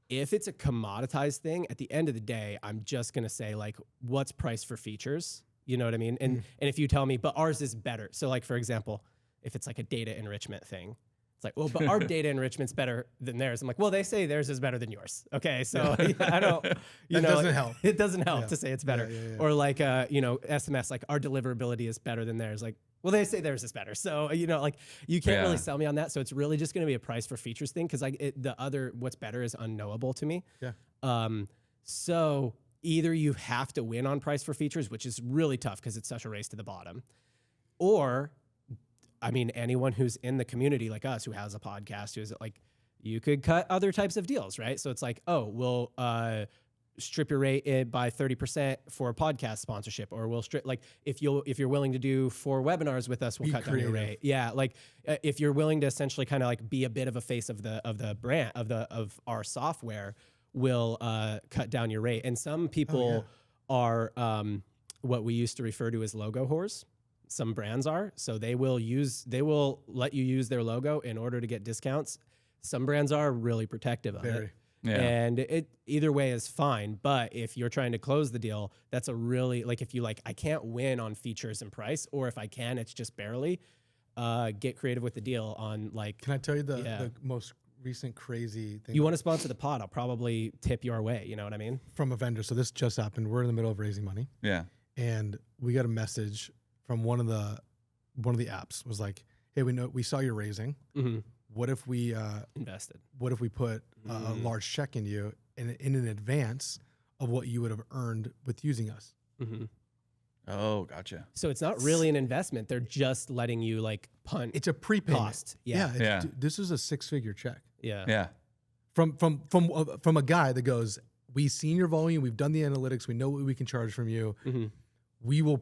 [SPEAKER 1] if it's a commoditized thing, at the end of the day, I'm just going to say like, what's price for features? You know what I mean? And if you tell me, but ours is better. So like, for example, if it's like a data enrichment thing, it's like, well, but our data enrichment's better than theirs. I'm like, well, they say theirs is better than yours. Okay. So I don't,
[SPEAKER 2] it doesn't help.
[SPEAKER 1] It doesn't help to say it's better. Or like, SMS, like our deliverability is better than theirs. Like, well, they say theirs is better. So, like you can't really sell me on that. So it's really just going to be a price for features thing. Cause like what's better is unknowable to me.
[SPEAKER 2] Yeah.
[SPEAKER 1] So either you have to win on price for features, which is really tough because it's such a race to the bottom, or I mean, anyone who's in the community like us, who has a podcast, who's like, you could cut other types of deals, right? So it's like, oh, we'll strip your rate by 30% for a podcast sponsorship, or we'll strip, like if you're willing to do 4 webinars with us, we'll cut down your rate. Yeah, like if you're willing to essentially kind of like be a bit of a face of the brand of our software, we'll cut down your rate. And some people are what we used to refer to as logo whores. Some brands are, so they will let you use their logo in order to get discounts. Some brands are really protective of it. Yeah. And it either way is fine. But if you're trying to close the deal, that's a really, like, if you like, I can't win on features and price, or if I can, it's just barely, get creative with the deal on like.
[SPEAKER 2] Can I tell you the most recent crazy thing?
[SPEAKER 1] You want to sponsor the pod, I'll probably tip your way. You know what I mean?
[SPEAKER 2] From a vendor. So this just happened. We're in the middle of raising money.
[SPEAKER 3] Yeah.
[SPEAKER 2] And we got a message from one of the apps. It was like, hey, we saw you're raising.
[SPEAKER 1] Mm-hmm.
[SPEAKER 2] What if we
[SPEAKER 1] invested?
[SPEAKER 2] What if we put a large check in you in an advance of what you would have earned with using us?
[SPEAKER 1] Mm-hmm.
[SPEAKER 3] Oh, gotcha.
[SPEAKER 1] So it's not really an investment. They're just letting you like punt.
[SPEAKER 2] It's a prepayment
[SPEAKER 1] cost.
[SPEAKER 2] Yeah. This is a 6-figure check.
[SPEAKER 1] Yeah.
[SPEAKER 3] Yeah.
[SPEAKER 2] From a guy that goes, we've seen your volume, we've done the analytics, we know what we can charge from you.
[SPEAKER 1] Mm-hmm.
[SPEAKER 2] We will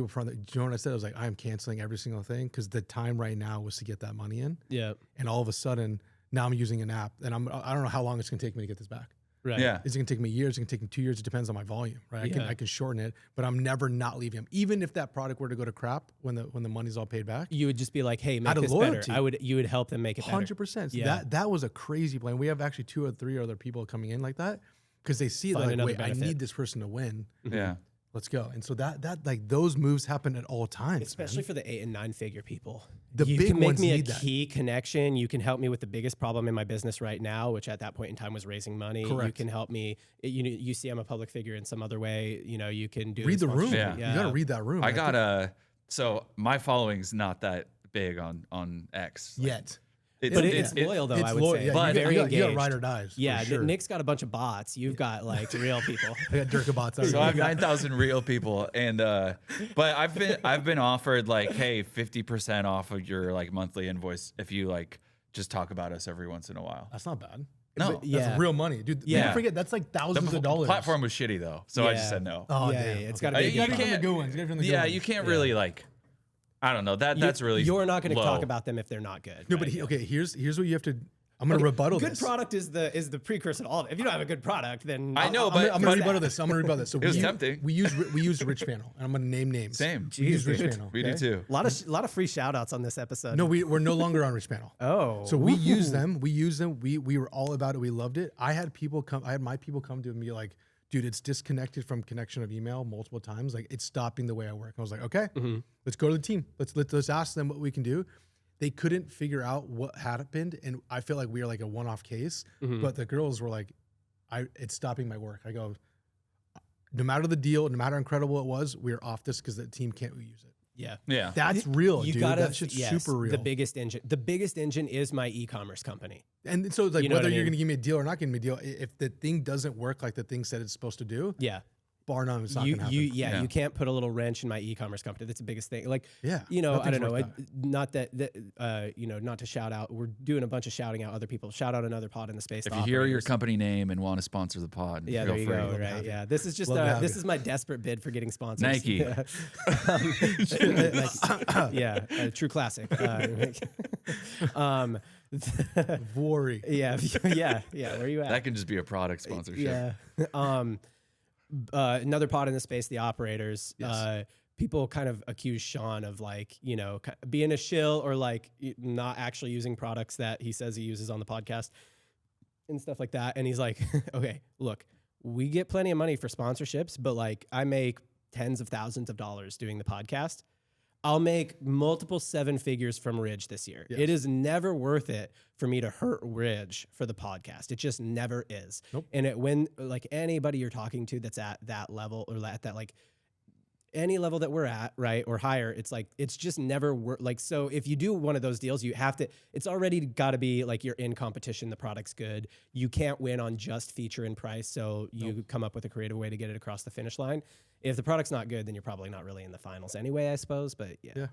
[SPEAKER 2] front. Do you know what I said? I was like, I'm canceling every single thing because the time right now was to get that money in.
[SPEAKER 1] Yeah.
[SPEAKER 2] And all of a sudden, now I'm using an app, and I don't know how long it's going to take me to get this back.
[SPEAKER 1] Right.
[SPEAKER 3] Yeah.
[SPEAKER 2] Is it going to take me years? It's going to take me 2 years. It depends on my volume, right? I can shorten it, but I'm never not leaving them. Even if that product were to go to crap when the money's all paid back,
[SPEAKER 1] you would just be like, hey, make this
[SPEAKER 2] loyalty.
[SPEAKER 1] better. You would help them make it better.
[SPEAKER 2] 100%. Yeah. That was a crazy plan. We have actually 2 or 3 other people coming in like that because they see like, wait, I need this person to win.
[SPEAKER 3] Yeah.
[SPEAKER 2] let's go. And so that like those moves happen at all times,
[SPEAKER 1] especially for the 8 and 9 figure people.
[SPEAKER 2] The
[SPEAKER 1] you
[SPEAKER 2] big
[SPEAKER 1] can make
[SPEAKER 2] ones
[SPEAKER 1] me a
[SPEAKER 2] need that.
[SPEAKER 1] key connection. You can help me with the biggest problem in my business right now, which at that point in time was raising money.
[SPEAKER 2] Correct.
[SPEAKER 1] You can help me. You see I'm a public figure in some other way. You can do
[SPEAKER 2] Read the room.
[SPEAKER 3] Yeah.
[SPEAKER 2] You got to read that room.
[SPEAKER 3] I got so my following's not that big on X
[SPEAKER 2] yet.
[SPEAKER 1] It's loyal though. I would say,
[SPEAKER 2] yeah,
[SPEAKER 1] but very engaged.
[SPEAKER 2] You got ride or dies.
[SPEAKER 1] Yeah,
[SPEAKER 2] sure.
[SPEAKER 1] Nick's got a bunch of bots. You've got like real people.
[SPEAKER 2] I got Dirk bots.
[SPEAKER 3] So I have 9,000 real people, and but I've been offered like, hey, 50% off of your like monthly invoice if you like just talk about us every once in a while.
[SPEAKER 2] That's not bad.
[SPEAKER 3] No,
[SPEAKER 2] But that's real money, dude.
[SPEAKER 3] Yeah.
[SPEAKER 2] Don't forget that's like thousands of dollars.
[SPEAKER 3] The platform was shitty though, so I just said no.
[SPEAKER 2] Oh,
[SPEAKER 1] yeah,
[SPEAKER 2] damn.
[SPEAKER 1] it's
[SPEAKER 2] Okay.
[SPEAKER 1] got to be.
[SPEAKER 2] You gotta
[SPEAKER 1] a
[SPEAKER 2] get
[SPEAKER 1] good
[SPEAKER 2] from
[SPEAKER 1] one.
[SPEAKER 2] the good ones.
[SPEAKER 3] Yeah, you can't really like. I don't know. That's really.
[SPEAKER 1] You're not going to
[SPEAKER 3] low.
[SPEAKER 1] talk about them if they're not good.
[SPEAKER 2] No,
[SPEAKER 1] right?
[SPEAKER 2] but okay. Here's what you have to. I'm gonna rebuttal
[SPEAKER 1] Good
[SPEAKER 2] this.
[SPEAKER 1] product is the precursor to all of it. If you don't have a good product, then
[SPEAKER 3] I know,
[SPEAKER 2] I'm
[SPEAKER 3] but
[SPEAKER 2] gonna rebuttal this. So
[SPEAKER 3] it was tempting.
[SPEAKER 2] We use Rich Panel, and I'm gonna name names.
[SPEAKER 3] Same.
[SPEAKER 2] We use
[SPEAKER 1] Jeez,
[SPEAKER 2] Rich
[SPEAKER 1] dude.
[SPEAKER 2] Panel.
[SPEAKER 3] We do too.
[SPEAKER 1] a lot of free shout outs on this episode.
[SPEAKER 2] No, we're no longer on Rich Panel.
[SPEAKER 1] Oh,
[SPEAKER 2] So we use them. We were all about it. We loved it. I had my people come to me and be like, dude, it's disconnected from connection of email multiple times. Like it's stopping the way I work. I was like, okay, let's go to the team. Let's ask them what we can do. They couldn't figure out what happened, and I feel like we are like a one-off case. But the girls were like, it's stopping my work. I go, no matter the deal, no matter how incredible it was, we're off this because the team can't use it.
[SPEAKER 1] yeah.
[SPEAKER 2] That's real,
[SPEAKER 1] You
[SPEAKER 2] dude.
[SPEAKER 1] gotta,
[SPEAKER 2] That shit's
[SPEAKER 1] yes,
[SPEAKER 2] super real.
[SPEAKER 1] The biggest engine is my e-commerce company.
[SPEAKER 2] And so it's like
[SPEAKER 1] You know
[SPEAKER 2] whether
[SPEAKER 1] what I
[SPEAKER 2] you're
[SPEAKER 1] mean?
[SPEAKER 2] going to give me a deal or not give me a deal, if the thing doesn't work like the thing said it's supposed to do,
[SPEAKER 1] Yeah.
[SPEAKER 2] bar none, it's not going to happen.
[SPEAKER 1] You can't put a little wrench in my e-commerce company. That's the biggest thing. Like,
[SPEAKER 2] Yeah,
[SPEAKER 1] I don't know.
[SPEAKER 2] nothing's
[SPEAKER 1] Not that not to shout out. We're doing a bunch of shouting out other people. Shout out another pod in the space.
[SPEAKER 3] If
[SPEAKER 1] the
[SPEAKER 3] you hear your
[SPEAKER 1] operators.
[SPEAKER 3] company name and want to sponsor the pod,
[SPEAKER 1] Yeah,
[SPEAKER 3] feel
[SPEAKER 1] there you
[SPEAKER 3] free.
[SPEAKER 1] go. Right. Yeah. This is just this is my desperate bid for getting sponsors.
[SPEAKER 3] Nike.
[SPEAKER 1] True classic.
[SPEAKER 2] Worry.
[SPEAKER 1] Yeah. Where are you at?
[SPEAKER 3] That can just be a product sponsorship.
[SPEAKER 1] Yeah. Another pod in the space, the operators.
[SPEAKER 2] Yes.
[SPEAKER 1] People kind of accuse Sean of like, being a shill or like not actually using products that he says he uses on the podcast and stuff like that. And he's like, okay, look, we get plenty of money for sponsorships, but like I make tens of thousands of dollars doing the podcast. I'll make multiple 7 figures from Ridge this year.
[SPEAKER 2] Yes.
[SPEAKER 1] It is never worth it for me to hurt Ridge for the podcast. It just never is.
[SPEAKER 2] Nope.
[SPEAKER 1] And when like anybody you're talking to that's at that level or at that like any level that we're at, right, or higher, it's like it's just never like. So if you do one of those deals, you have to. It's already got to be like you're in competition. The product's good. You can't win on just feature and price. So you come up with a creative way to get it across the finish line. If the product's not good, then you're probably not really in the finals anyway, I suppose. But yeah.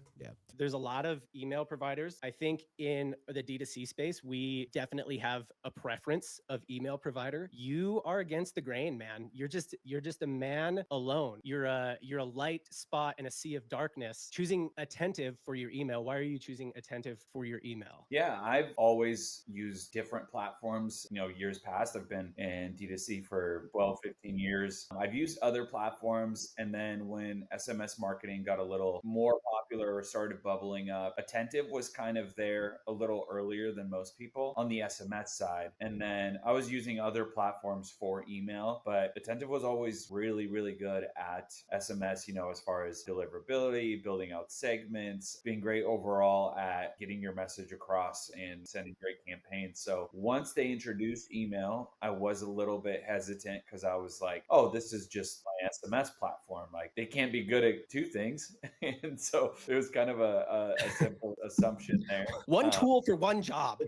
[SPEAKER 1] There's a lot of email providers. I think in the D2C space, we definitely have a preference of email provider. You are against the grain, man. You're just a man alone. You're a light spot in a sea of darkness. Choosing Attentive for your email. Why are you choosing Attentive for your email?
[SPEAKER 4] Yeah, I've always used different platforms. Years past, I've been in D2C for 12, 15 years. I've used other platforms. And then when SMS marketing got a little more popular or started bubbling up, Attentive was kind of there a little earlier than most people on the SMS side. And then I was using other platforms for email, but Attentive was always really, really good at SMS, as far as deliverability, building out segments, being great overall at getting your message across and sending great campaigns. So once they introduced email, I was a little bit hesitant because I was like, oh, this is just my SMS platform. Like they can't be good at 2 things. And so it was kind of a simple assumption there.
[SPEAKER 1] One tool for one job.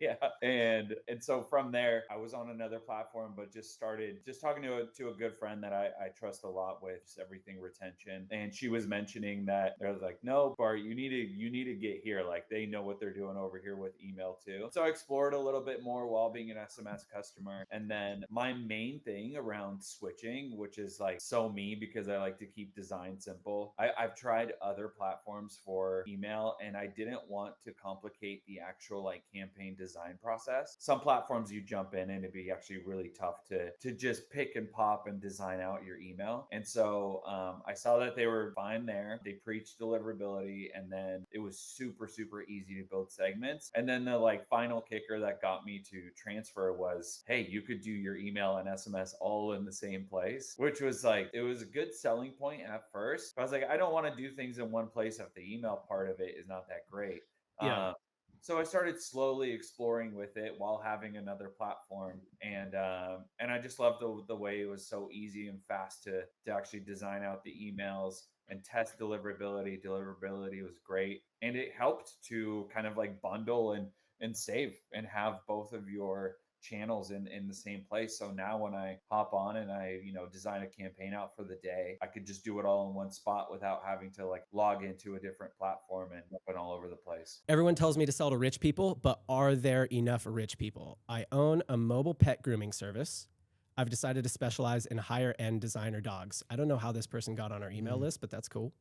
[SPEAKER 4] Yeah. And so from there, I was on another platform, but just started talking to a good friend that I trust a lot with everything retention. And she was mentioning that they're like, no, Bart, you need to get here. Like they know what they're doing over here with email too. So I explored a little bit more while being an SMS customer. And then my main thing around switching, which is like so me because I like to keep design simple. I've tried other platforms for email and I didn't want to complicate the actual like campaign design process. Some platforms you jump in and it'd be actually really tough to just pick and pop and design out your email. And so I saw that they were fine there. They preached deliverability, and then it was super, super easy to build segments. And then the like final kicker that got me to transfer was, hey, you could do your email and SMS all in the same place, which was like, it was a good selling point at first. But I was like, I don't want to do things in one place if the email part of it is not that great.
[SPEAKER 1] Yeah.
[SPEAKER 4] So I started slowly exploring with it while having another platform, and I just loved the way it was so easy and fast to actually design out the emails and test deliverability. Deliverability was great, and it helped to kind of like bundle and save and have both of your channels in the same place. So now when I hop on and I, design a campaign out for the day, I could just do it all in one spot without having to like log into a different platform and open all over the place.
[SPEAKER 1] Everyone tells me to sell to rich people, but are there enough rich people? I own a mobile pet grooming service. I've decided to specialize in higher end designer dogs. I don't know how this person got on our email list, but that's cool.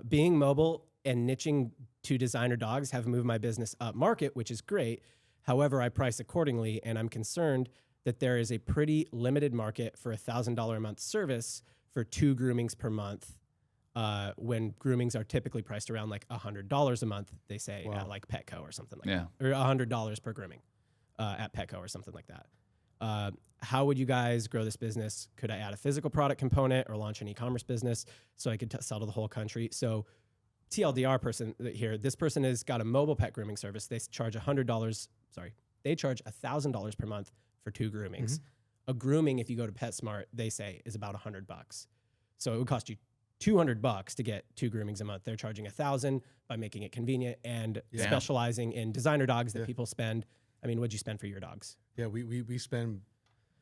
[SPEAKER 1] Being mobile and niching to designer dogs have moved my business up market, which is great. However, I price accordingly, and I'm concerned that there is a pretty limited market for $1,000 a month service for 2 groomings per month, when groomings are typically priced around like $100 a month, they say, at like Petco or something like that, or $100 per grooming at Petco or something like that. How would you guys grow this business? Could I add a physical product component or launch an e-commerce business so I could sell to the whole country? So TLDR person here, this person has got a mobile pet grooming service. They charge they charge $1,000 per month for 2 groomings. A grooming, if you go to PetSmart, they say is about $100. So it would cost you $200 to get 2 groomings a month. They're charging $1,000 by making it convenient and specializing in designer dogs that people spend. I mean, what'd you spend for your dogs?
[SPEAKER 2] Yeah, we spend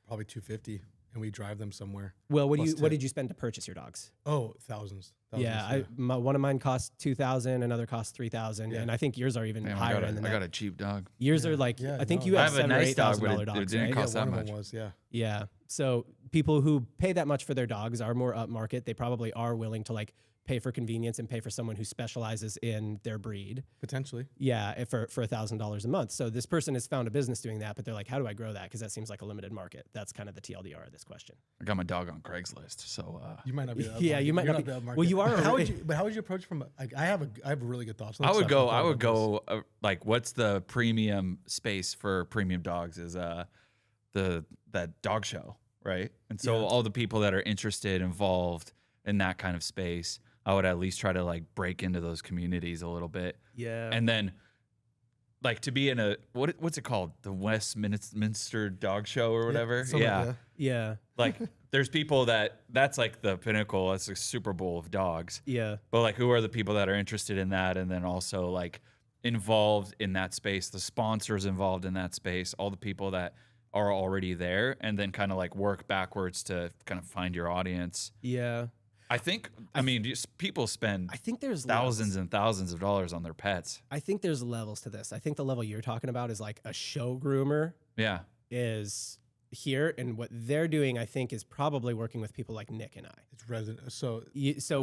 [SPEAKER 2] probably $250 and we drive them somewhere.
[SPEAKER 1] Well, what did you spend to purchase your dogs?
[SPEAKER 2] Oh, thousands.
[SPEAKER 1] Yeah, one of mine cost $2,000, another cost $3,000, and I think yours are even higher than that.
[SPEAKER 3] I got a cheap dog.
[SPEAKER 1] Yours are like I think you have $7,000 or $8,000 dogs.
[SPEAKER 3] It didn't cost that much.
[SPEAKER 1] Yeah. So people who pay that much for their dogs are more upmarket. They probably are willing to like pay for convenience and pay for someone who specializes in their breed.
[SPEAKER 2] Potentially.
[SPEAKER 1] Yeah, for $1,000 a month. So this person has found a business doing that, but they're like, how do I grow that? Because that seems like a limited market. That's kind of the TLDR of this question.
[SPEAKER 3] I got my dog on Craigslist, so
[SPEAKER 2] you might not be.
[SPEAKER 1] You might not be. Well, you are.
[SPEAKER 2] How would you approach from? Like, I have really good thoughts.
[SPEAKER 3] I would go. Like, what's the premium space for premium dogs? Is that dog show, right? And so all the people that are involved in that kind of space, I would at least try to like break into those communities a little bit. Yeah. And then like to be in a, what's it called? The Westminster Dog Show or whatever.
[SPEAKER 1] Yeah.
[SPEAKER 3] Like there's people that's like the pinnacle. That's a Super Bowl of dogs.
[SPEAKER 1] Yeah.
[SPEAKER 3] But like who are the people that are interested in that? And then also like involved in that space, the sponsors involved in that space, all the people that are already there, and then kind of like work backwards to kind of find your audience.
[SPEAKER 1] Yeah.
[SPEAKER 3] I mean, people spend
[SPEAKER 1] there's
[SPEAKER 3] thousands and thousands of dollars on their pets.
[SPEAKER 1] I think there's levels to this. I think the level you're talking about is like a show groomer.
[SPEAKER 3] Yeah.
[SPEAKER 1] Is here, and what they're doing, I think, is probably working with people like Nick and I.
[SPEAKER 2] It's resident. So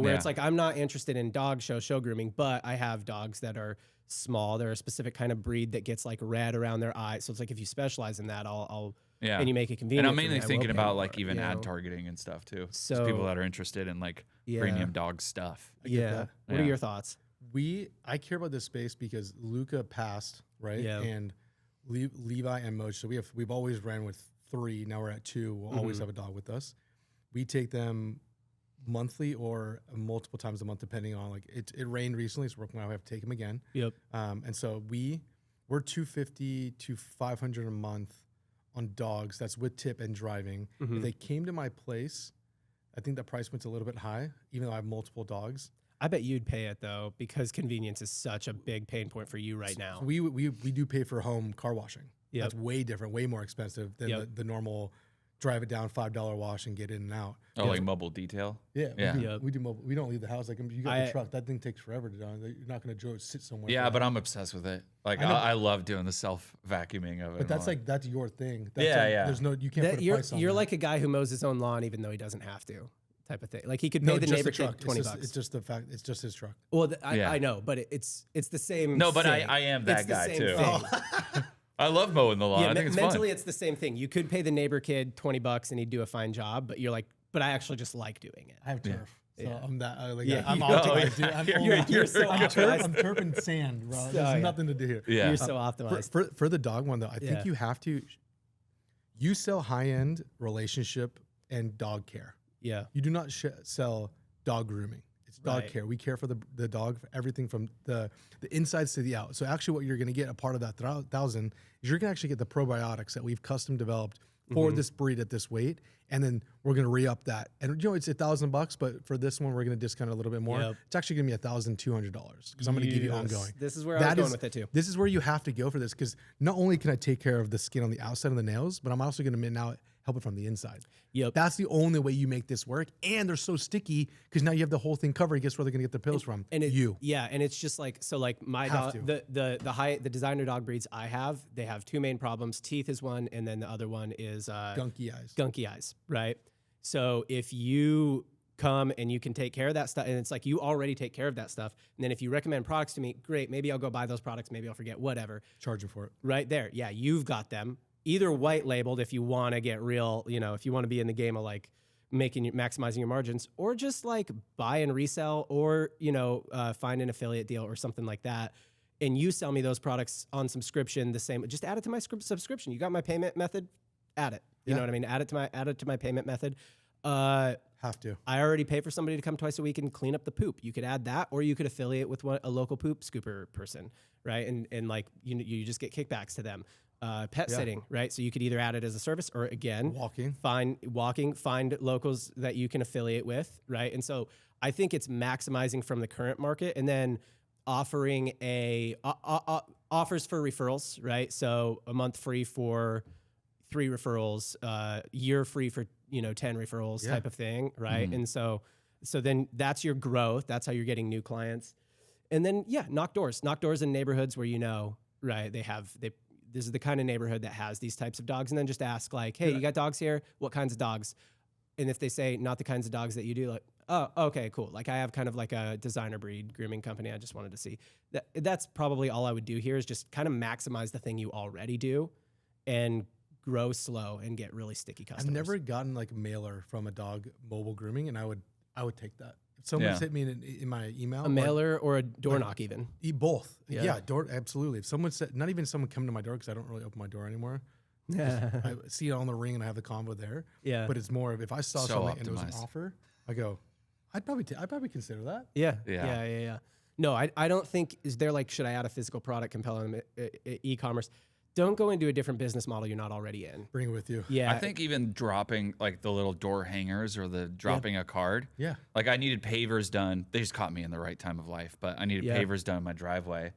[SPEAKER 1] where it's like, I'm not interested in dog show grooming, but I have dogs that are small. They're a specific kind of breed that gets like red around their eyes. So it's like, if you specialize in that, I'll and you make it convenient.
[SPEAKER 3] And I'm mainly thinking about like even ad targeting and stuff too. So just people that are interested in like premium dog stuff.
[SPEAKER 1] What are your thoughts?
[SPEAKER 2] I care about this space because Luca passed, right?
[SPEAKER 1] Yeah.
[SPEAKER 2] And Levi and Moj. So we've always ran with 3. Now we're at 2. We'll always have a dog with us. We take them monthly or multiple times a month, depending on like it rained recently, so we're now we have to take them again.
[SPEAKER 1] Yep.
[SPEAKER 2] And so we're $250 to $500 a month on dogs. That's with tip and driving. If they came to my place, I think that price went's a little bit high, even though I have multiple dogs.
[SPEAKER 1] I bet you'd pay it though, because convenience is such a big pain point for you right now.
[SPEAKER 2] So we do pay for home car washing.
[SPEAKER 1] Yep.
[SPEAKER 2] That's way different, way more expensive than the normal drive it down $5 wash and get in and out.
[SPEAKER 3] Oh, like mobile detail?
[SPEAKER 2] Yeah. We do mobile. We don't leave the house. Like you got the truck. That thing takes forever to do. You're not going to sit somewhere.
[SPEAKER 3] Yeah, but I'm obsessed with it. Like I love doing the self vacuuming of it.
[SPEAKER 2] But that's your thing.
[SPEAKER 3] That's
[SPEAKER 2] There's no, you can't put a price on
[SPEAKER 1] You're
[SPEAKER 2] that.
[SPEAKER 1] like a guy who mows his own lawn even though he doesn't have to, type of thing. Like he could pay the neighbor kid $20.
[SPEAKER 2] It's just the fact. It's just his truck.
[SPEAKER 1] Well, I know, but it's the same.
[SPEAKER 3] No, but
[SPEAKER 1] thing.
[SPEAKER 3] I am that guy too.
[SPEAKER 1] Oh.
[SPEAKER 3] I love mowing the lawn. I think it's
[SPEAKER 1] mentally,
[SPEAKER 3] fun.
[SPEAKER 1] it's the same thing. You could pay the neighbor kid $20 and he'd do a fine job, but you're like, but I actually just like doing it.
[SPEAKER 2] I have turf. So
[SPEAKER 1] Yeah.
[SPEAKER 2] I'm that.
[SPEAKER 1] Yeah,
[SPEAKER 2] I'm
[SPEAKER 1] you-
[SPEAKER 2] optimized, dude. I'm
[SPEAKER 1] You're so optimized.
[SPEAKER 2] I'm turf and sand, bro. There's nothing to do here.
[SPEAKER 3] Yeah.
[SPEAKER 1] You're so optimized.
[SPEAKER 2] For the dog one though, I
[SPEAKER 1] Yeah.
[SPEAKER 2] think you have to. You sell high end relationship and dog care.
[SPEAKER 1] Yeah.
[SPEAKER 2] You do not sell dog grooming. It's dog
[SPEAKER 1] Right.
[SPEAKER 2] care. We care for the dog, for everything from the insides to the out. So actually, what you're going to get a part of that 1,000 is you're going to actually get the probiotics that we've custom developed for this breed at this weight, and then we're going to re-up that. And you know, it's $1,000, but for this one, we're going to discount it a little bit more.
[SPEAKER 1] Yep.
[SPEAKER 2] It's actually going to be $1,200 because I'm going to give you
[SPEAKER 1] Yes.
[SPEAKER 2] ongoing.
[SPEAKER 1] This is where I was going with it too.
[SPEAKER 2] This is where you have to go for this because not only can I take care of the skin on the outside of the nails, but I'm also going to now help it from the inside.
[SPEAKER 1] Yep.
[SPEAKER 2] That's the only way you make this work. And they're so sticky because now you have the whole thing covered. Guess where they're going to get the pills from?
[SPEAKER 1] And it,
[SPEAKER 2] you.
[SPEAKER 1] Yeah, and it's just like, so like my
[SPEAKER 2] Have
[SPEAKER 1] dog, the designer dog breeds I have, they have two main problems. Teeth is one, and then the other one is
[SPEAKER 2] Gunky eyes.
[SPEAKER 1] gunky eyes, right? So if you come and you can take care of that stuff, and it's like you already take care of that stuff, and then if you recommend products to me, great, maybe I'll go buy those products, maybe I'll forget, whatever.
[SPEAKER 2] Charging for it.
[SPEAKER 1] Right there, yeah, you've got them. Either white labeled if you want to get real, you know, if you want to be in the game of like maximizing your margins, or just like buy and resell, or you know, find an affiliate deal or something like that, and you sell me those products on subscription. The same, just add it to my subscription. You got my payment method, add it. You know what I mean? Add it to my payment method.
[SPEAKER 2] Have to.
[SPEAKER 1] I already pay for somebody to come twice a week and clean up the poop. You could add that, or you could affiliate with a local poop scooper person, right? And like you just get kickbacks to them. Pet sitting, right? So you could either add it as a service, or again, find locals that you can affiliate with, right? And so I think it's maximizing from the current market, and then offering offers for referrals, right? So a month free for 3 referrals, year free for 10 referrals, type of thing, right? And so then that's your growth. That's how you're getting new clients. And then knock doors in neighborhoods where right? This is the kind of neighborhood that has these types of dogs, and then just ask like, hey, you got dogs here? What kinds of dogs? And if they say not the kinds of dogs that you do, like, oh, okay, cool. Like I have kind of like a designer breed grooming company. I just wanted to see that's probably all I would do here, is just kind of maximize the thing you already do and grow slow and get really sticky customers.
[SPEAKER 2] I've never gotten like a mailer from a dog mobile grooming, and I would take that. If someone sent me in my email,
[SPEAKER 1] a mailer or a door knock even.
[SPEAKER 2] Both.
[SPEAKER 1] Yeah.
[SPEAKER 2] Yeah, door, absolutely. If someone said, not even someone come to my door, because I don't really open my door anymore. I see it on the ring and I have the combo there.
[SPEAKER 1] Yeah.
[SPEAKER 2] But it's more of, if I saw
[SPEAKER 3] So
[SPEAKER 2] something and it was an
[SPEAKER 3] optimized.
[SPEAKER 2] offer, I go, I'd probably consider that.
[SPEAKER 1] Yeah. No, I don't think, is there like, should I add a physical product compelling them e-commerce? Don't go into a different business model you're not already in.
[SPEAKER 2] Bring it with you.
[SPEAKER 1] Yeah.
[SPEAKER 3] I think even dropping like the little door hangers or the dropping a card.
[SPEAKER 2] Yeah.
[SPEAKER 3] Like I needed pavers done. They just caught me in the right time of life, but I needed pavers done in my driveway.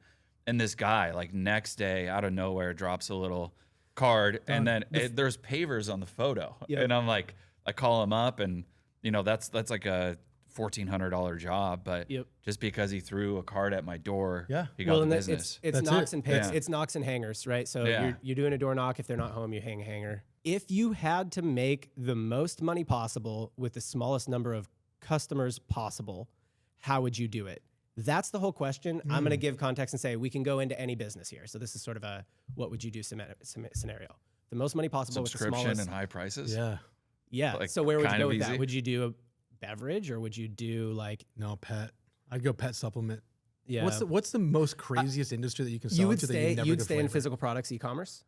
[SPEAKER 3] And this guy, like next day out of nowhere, drops a little card, and then there's pavers on the photo.
[SPEAKER 1] Yep.
[SPEAKER 3] And I'm like, I call him up, and that's like a $1,400 job, but just because he threw a card at my door, he got the business.
[SPEAKER 1] It's
[SPEAKER 2] That's
[SPEAKER 1] knocks
[SPEAKER 2] it.
[SPEAKER 1] and picks.
[SPEAKER 3] Yeah.
[SPEAKER 1] It's knocks and hangers, right? So
[SPEAKER 3] Yeah.
[SPEAKER 1] you're doing a door knock. If they're not home, you hang a hanger. If you had to make the most money possible with the smallest number of customers possible, how would you do it? That's the whole question. I'm going to give context and say we can go into any business here. So this is sort of a what would you do scenario. The most money possible with the
[SPEAKER 3] Subscription
[SPEAKER 1] smallest.
[SPEAKER 3] and high prices.
[SPEAKER 1] Yeah.
[SPEAKER 3] like,
[SPEAKER 1] So where would you
[SPEAKER 3] kind
[SPEAKER 1] go
[SPEAKER 3] of
[SPEAKER 1] with that?
[SPEAKER 3] easy.
[SPEAKER 1] Would you do a beverage, or would you do like
[SPEAKER 2] No, pet. I'd go pet supplement.
[SPEAKER 1] yeah?
[SPEAKER 2] What's the most craziest industry that you can sell
[SPEAKER 1] you would
[SPEAKER 2] into that
[SPEAKER 1] stay.
[SPEAKER 2] you never
[SPEAKER 1] You'd stay in
[SPEAKER 2] flavor?
[SPEAKER 1] physical products e-commerce.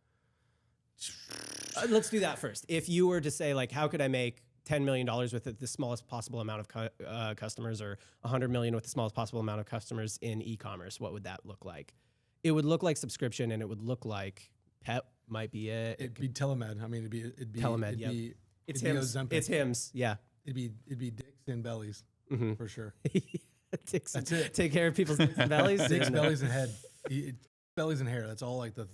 [SPEAKER 1] Let's do that first. If you were to say like, how could I make $10 million with the smallest possible amount of customers, or $100 million with the smallest possible amount of customers in e-commerce, what would that look like? It would look like subscription, and it would look like pet might be it.
[SPEAKER 2] It'd be telemed. I mean, it'd be
[SPEAKER 1] Telemed,
[SPEAKER 2] It'd
[SPEAKER 1] yep.
[SPEAKER 2] be,
[SPEAKER 1] It's
[SPEAKER 2] it'd be
[SPEAKER 1] hymns.
[SPEAKER 2] Ozempic.
[SPEAKER 1] It's hymns. Yeah.
[SPEAKER 2] It'd be dicks and bellies for sure.
[SPEAKER 1] That's
[SPEAKER 2] it.
[SPEAKER 1] Take care of people's dicks and bellies.
[SPEAKER 2] Dicks,
[SPEAKER 1] and,
[SPEAKER 2] bellies, and head. Bellies and hair. That's all like the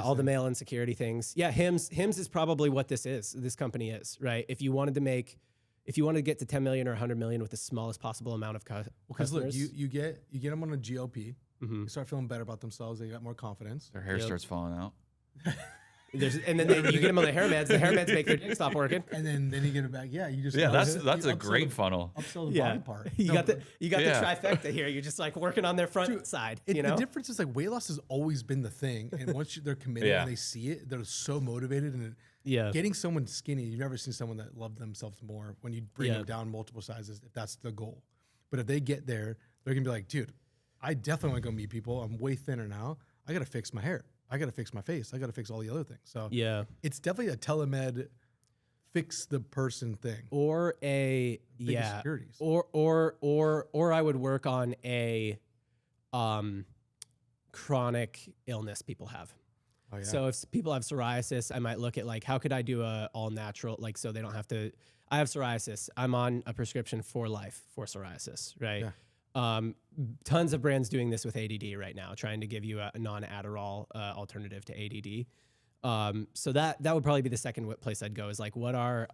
[SPEAKER 1] all the
[SPEAKER 2] things.
[SPEAKER 1] male insecurity things. Yeah, hymns is probably what this company is, right? If you wanted to get to 10 million or 100 million with the smallest possible amount of
[SPEAKER 2] Because look,
[SPEAKER 1] customers.
[SPEAKER 2] you get them on a GLP. They start feeling better about themselves. They got more confidence.
[SPEAKER 3] Their hair starts falling out.
[SPEAKER 1] And then you get them on the hair meds. The hair meds make their dick stop working.
[SPEAKER 2] And then you get it back. Yeah, you just
[SPEAKER 3] That's
[SPEAKER 2] you
[SPEAKER 3] a
[SPEAKER 2] upsell
[SPEAKER 3] great
[SPEAKER 2] the-
[SPEAKER 3] funnel.
[SPEAKER 2] Upsell the body part.
[SPEAKER 1] You
[SPEAKER 2] No,
[SPEAKER 1] got the
[SPEAKER 3] Yeah.
[SPEAKER 1] trifecta here. You're just like working on their front side. You know,
[SPEAKER 2] The difference is like weight loss has always been the thing, and once they're committed
[SPEAKER 3] Yeah.
[SPEAKER 2] and they see it, they're so motivated, and
[SPEAKER 1] Yeah.
[SPEAKER 2] Getting someone skinny, you've never seen someone that loved themselves more when you bring them down multiple sizes, if that's the goal. But if they get there, they're going to be like, dude, I definitely want to go meet people. I'm way thinner now. I got to fix my hair. I got to fix my face. I got to fix all the other things. So
[SPEAKER 1] Yeah.
[SPEAKER 2] it's definitely a telemed fix the person thing.
[SPEAKER 1] Or a
[SPEAKER 2] Big insecurities.
[SPEAKER 1] or I would work on a chronic illness people have.
[SPEAKER 2] Oh, yeah.
[SPEAKER 1] So if people have psoriasis, I might look at like, how could I do a all natural, like, so they don't have to, I have psoriasis. I'm on a prescription for life for psoriasis, right?
[SPEAKER 2] Yeah.
[SPEAKER 1] Tons of brands doing this with ADD right now, trying to give you a non-Adderall alternative to ADD. So that would probably be the second place I'd go, is like, what are,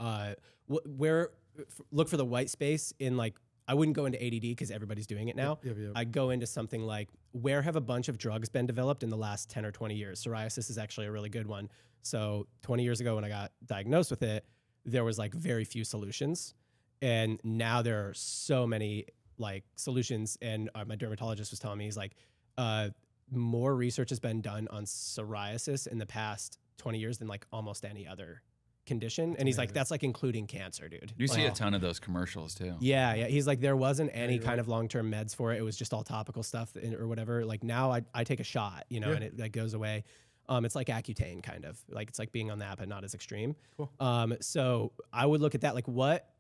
[SPEAKER 1] look for the white space in, like, I wouldn't go into ADD because everybody's doing it now.
[SPEAKER 2] Yep.
[SPEAKER 1] I'd go into something like, where have a bunch of drugs been developed in the last 10 or 20 years? Psoriasis is actually a really good one. So 20 years ago when I got diagnosed with it, there was like very few solutions. And now there are so many like solutions. And my dermatologist was telling me, he's like, more research has been done on psoriasis in the past 20 years than like almost any other condition. And he's like, that's like including cancer, dude.
[SPEAKER 3] You see
[SPEAKER 1] Like,
[SPEAKER 3] a ton of those commercials too.
[SPEAKER 1] yeah. He's like, there wasn't any kind of long-term meds for it. It was just all topical stuff or whatever. Like now I take a shot, you know, and it like goes away. It's like Accutane kind of, like it's like being on that, but not as extreme.
[SPEAKER 2] Cool.
[SPEAKER 1] So I would look at that, like what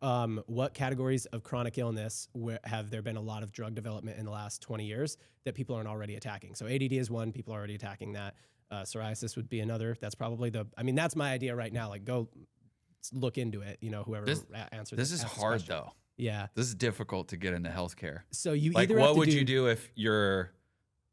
[SPEAKER 1] categories of chronic illness have there been a lot of drug development in the last 20 years that people aren't already attacking? So ADD is one, people are already attacking that. Psoriasis would be another. That's probably that's my idea right now. Like go look into it, you know, whoever answers.
[SPEAKER 3] This is hard though.
[SPEAKER 1] Yeah.
[SPEAKER 3] This is difficult to get into healthcare.
[SPEAKER 1] So you
[SPEAKER 3] like,
[SPEAKER 1] either
[SPEAKER 3] what
[SPEAKER 1] have to
[SPEAKER 3] would you do if you're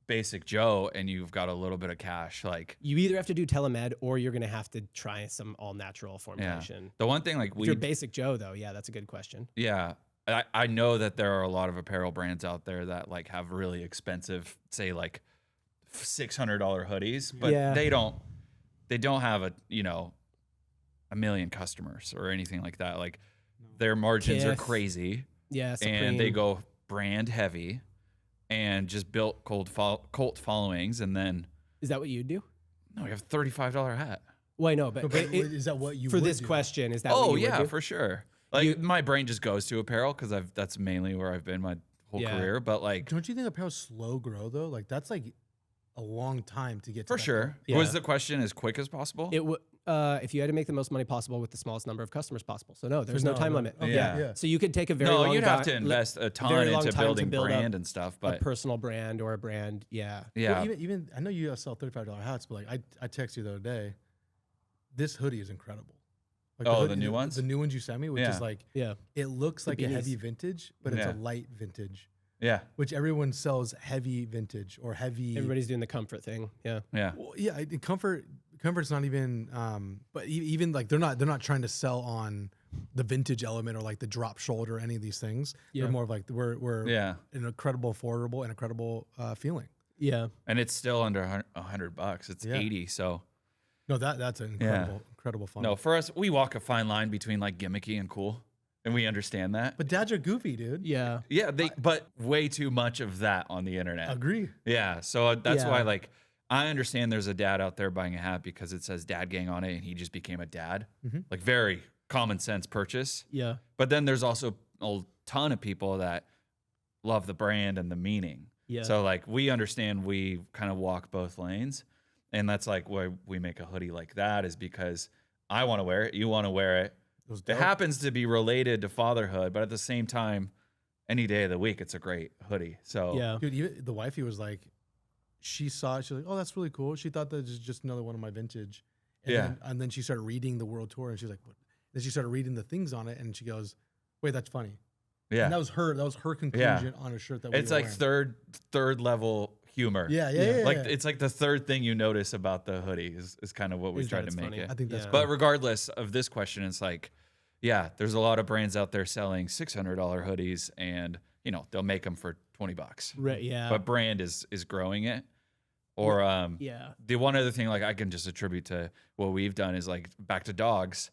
[SPEAKER 3] basic Joe and you've got a little bit of cash? Like,
[SPEAKER 1] you either have to do telemed or you're going to have to try some all natural formulation.
[SPEAKER 3] Yeah. The one thing, like,
[SPEAKER 1] if you're basic Joe though, yeah, that's a good question.
[SPEAKER 3] Yeah. I know that there are a lot of apparel brands out there that like have really expensive, say like $600 hoodies, but they don't have a million customers or anything like that. Like their margins are crazy.
[SPEAKER 1] Yeah. Supreme.
[SPEAKER 3] And they go brand heavy and just built cult followings. And then,
[SPEAKER 1] is that what you do?
[SPEAKER 3] No, you have a $35 hat.
[SPEAKER 1] Well, I know, but
[SPEAKER 2] is that what you
[SPEAKER 1] for
[SPEAKER 2] would
[SPEAKER 1] this
[SPEAKER 2] do?
[SPEAKER 1] question? Is that what you would do?
[SPEAKER 3] For sure. Like my brain just goes to apparel because that's mainly where I've been my whole career. But like,
[SPEAKER 2] don't you think apparel's slow grow though? Like that's like a long time to get to
[SPEAKER 3] for
[SPEAKER 2] that
[SPEAKER 3] sure.
[SPEAKER 2] point.
[SPEAKER 1] Yeah.
[SPEAKER 3] Was the question as quick as possible?
[SPEAKER 1] It would. If you had to make the most money possible with the smallest number of customers possible. So no, there's no time limit.
[SPEAKER 2] Okay,
[SPEAKER 3] Yeah.
[SPEAKER 1] So you could take a very long
[SPEAKER 3] you'd have to
[SPEAKER 1] time-
[SPEAKER 3] invest a ton
[SPEAKER 1] very long
[SPEAKER 3] into
[SPEAKER 1] time to
[SPEAKER 3] building
[SPEAKER 1] build
[SPEAKER 3] brand
[SPEAKER 1] up
[SPEAKER 3] and stuff.
[SPEAKER 1] a
[SPEAKER 3] But
[SPEAKER 1] personal brand or a brand. Yeah.
[SPEAKER 3] yeah,
[SPEAKER 2] Well, even I know you sell $35 hats, but like I texted you the other day. This hoodie is incredible. Like
[SPEAKER 3] the new ones?
[SPEAKER 2] The new ones you sent me, which is like, it looks like a heavy vintage, but it's a light vintage.
[SPEAKER 3] yeah,
[SPEAKER 2] Which everyone sells heavy vintage or heavy.
[SPEAKER 1] Everybody's doing the comfort thing. Yeah.
[SPEAKER 3] yeah.
[SPEAKER 2] Well, yeah, comfort's not even. But even like they're not trying to sell on the vintage element or like the drop shoulder or any of these things.
[SPEAKER 1] Yeah.
[SPEAKER 2] They're more of like we're an incredible affordable and incredible feeling.
[SPEAKER 1] Yeah.
[SPEAKER 3] And it's still under $100. It's 80. So
[SPEAKER 2] No, that's an incredible fun.
[SPEAKER 3] no, for us, we walk a fine line between like gimmicky and cool, and we understand that.
[SPEAKER 2] But dads are goofy, dude.
[SPEAKER 1] Yeah.
[SPEAKER 3] Yeah, but way too much of that on the internet.
[SPEAKER 2] Agree.
[SPEAKER 3] Yeah, so that's why like I understand there's a dad out there buying a hat because it says Dad Gang on it, and he just became a dad. Like very common sense purchase.
[SPEAKER 1] Yeah.
[SPEAKER 3] But then there's also a ton of people that love the brand and the meaning.
[SPEAKER 1] Yeah.
[SPEAKER 3] So like we understand we kind of walk both lanes. And that's like why we make a hoodie like that, is because I want to wear it. You want to wear it. It happens to be related to fatherhood, but at the same time, any day of the week, it's a great hoodie. So
[SPEAKER 1] Yeah.
[SPEAKER 2] Dude, even the wifey was like, she saw it. She's like, oh, that's really cool. She thought that was just another one of my vintage. And then she started reading the world tour, and she's like, what? Then she started reading the things on it, and she goes, wait, that's funny.
[SPEAKER 3] yeah,
[SPEAKER 2] And that was her conclusion on a shirt that we
[SPEAKER 3] it's
[SPEAKER 2] were
[SPEAKER 3] like
[SPEAKER 2] wearing.
[SPEAKER 3] third level humor.
[SPEAKER 2] Yeah.
[SPEAKER 3] Like it's like the third thing you notice about the hoodie is kind of what we
[SPEAKER 1] Is
[SPEAKER 3] tried
[SPEAKER 1] that
[SPEAKER 3] to
[SPEAKER 1] it's
[SPEAKER 3] make
[SPEAKER 1] funny.
[SPEAKER 3] it.
[SPEAKER 2] I think that's
[SPEAKER 1] Yeah.
[SPEAKER 3] But regardless of this question, it's like, yeah, there's a lot of brands out there selling $600 hoodies, and they'll make them for $20.
[SPEAKER 1] Right. Yeah.
[SPEAKER 3] But brand is growing it. Or
[SPEAKER 1] yeah.
[SPEAKER 3] the one other thing like I can just attribute to what we've done is like back to dogs,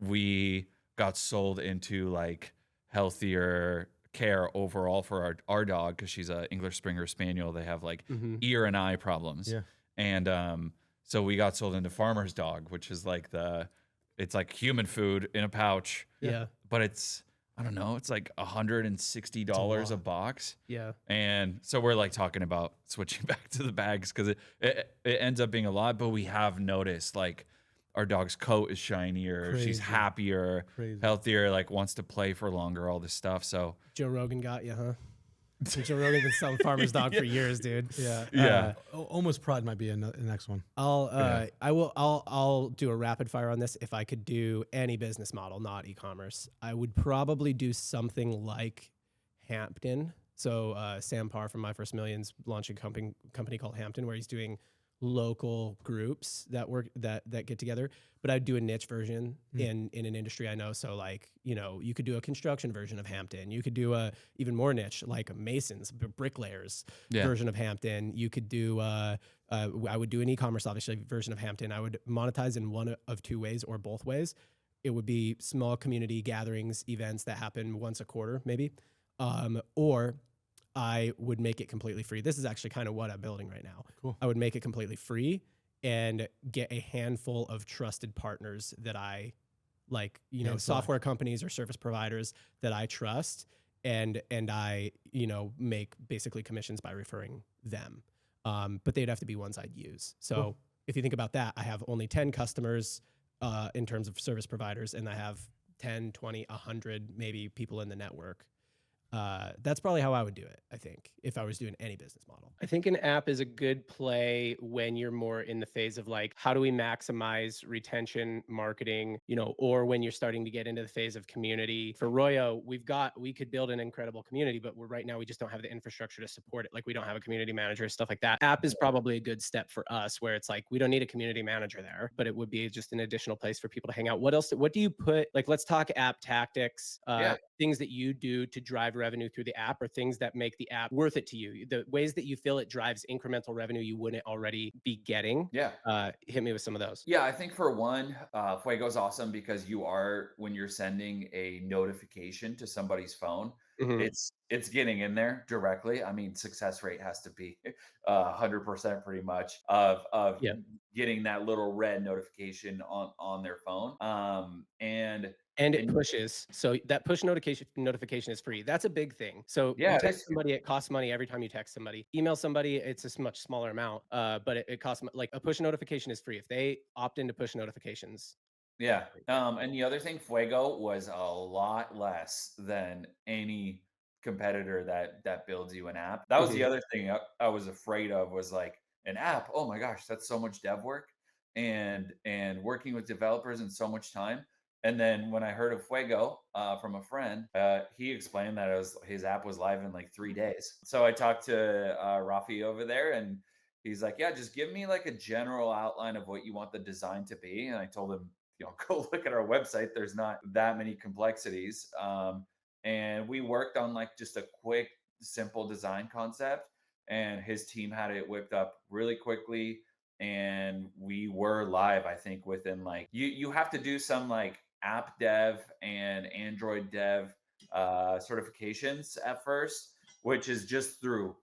[SPEAKER 3] we got sold into like healthier care overall for our dog because she's a English Springer Spaniel. They have like ear and eye problems.
[SPEAKER 2] Yeah.
[SPEAKER 3] And so we got sold into Farmer's Dog, which is like the it's like human food in a pouch,
[SPEAKER 1] Yeah.
[SPEAKER 3] but it's, I don't know, it's like $160 a box.
[SPEAKER 1] Yeah.
[SPEAKER 3] And so we're like talking about switching back to the bags because it ends up being a lot, but we have noticed like our dog's coat is shinier,
[SPEAKER 2] Crazy.
[SPEAKER 3] she's happier,
[SPEAKER 2] Crazy.
[SPEAKER 3] healthier, like wants to play for longer, all this stuff. So
[SPEAKER 1] Joe Rogan got you, huh? Joe Rogan's been selling Farmer's Dog for years, dude.
[SPEAKER 2] Yeah. Almost Pride might be the next one.
[SPEAKER 1] I'll do a rapid fire on this. If I could do any business model, not e-commerce, I would probably do something like Hampton. So Sam Parr from My First Million's launching a company called Hampton, where he's doing local groups that get together. But I'd do a niche version in an industry I know. So like, you could do a construction version of Hampton. You could do a even more niche, like a masons, bricklayers version of Hampton. You could do I would do an e-commerce, obviously, version of Hampton. I would monetize in one of two ways or both ways. It would be small community gatherings, events that happen once a quarter, maybe. Or I would make it completely free. This is actually kind of what I'm building right now.
[SPEAKER 2] Cool.
[SPEAKER 1] I would make it completely free and get a handful of trusted partners that I like, software companies or service providers that I trust. And I, make basically commissions by referring them. But they'd have to be ones I'd use. So if you think about that, I have only 10 customers in terms of service providers, and I have 10, 20, 100 maybe people in the network. That's probably how I would do it, I think, if I was doing any business model.
[SPEAKER 5] I think an app is a good play when you're more in the phase of like, how do we maximize retention marketing, or when you're starting to get into the phase of community. For Royo, we could build an incredible community, but right now we just don't have the infrastructure to support it. Like we don't have a community manager, stuff like that. App is probably a good step for us where it's like, we don't need a community manager there, but it would be just an additional place for people to hang out. What do you put, like, let's talk app tactics, things that you do to drive revenue through the app, or things that make the app worth it to you, the ways that you feel it drives incremental revenue you wouldn't already be getting. Hit me with some of those.
[SPEAKER 4] I think for one, Fuego's awesome because when you're sending a notification to somebody's phone, it's getting in there directly. I mean, success rate has to be 100% pretty much of getting that little red notification on their phone. And
[SPEAKER 5] it pushes. So that push notification is free. That's a big thing. So you text somebody, it costs money every time you text somebody. Email somebody, it's a much smaller amount. But it costs, like, a push notification is free if they opt into push notifications.
[SPEAKER 4] And the other thing, Fuego was a lot less than any competitor that builds you an app. That was the other thing I was afraid of, was like, an app. Oh my gosh, that's so much dev work and working with developers and so much time. And then when I heard of Fuego from a friend, he explained that his app was live in like 3 days. So I talked to Rafi over there, and he's like, yeah, just give me like a general outline of what you want the design to be. And I told him, go look at our website. There's not that many complexities. And we worked on like just a quick, simple design concept, and his team had it whipped up really quickly. And we were live, I think, within like, you have to do some like app dev and Android dev certifications at first, which is just through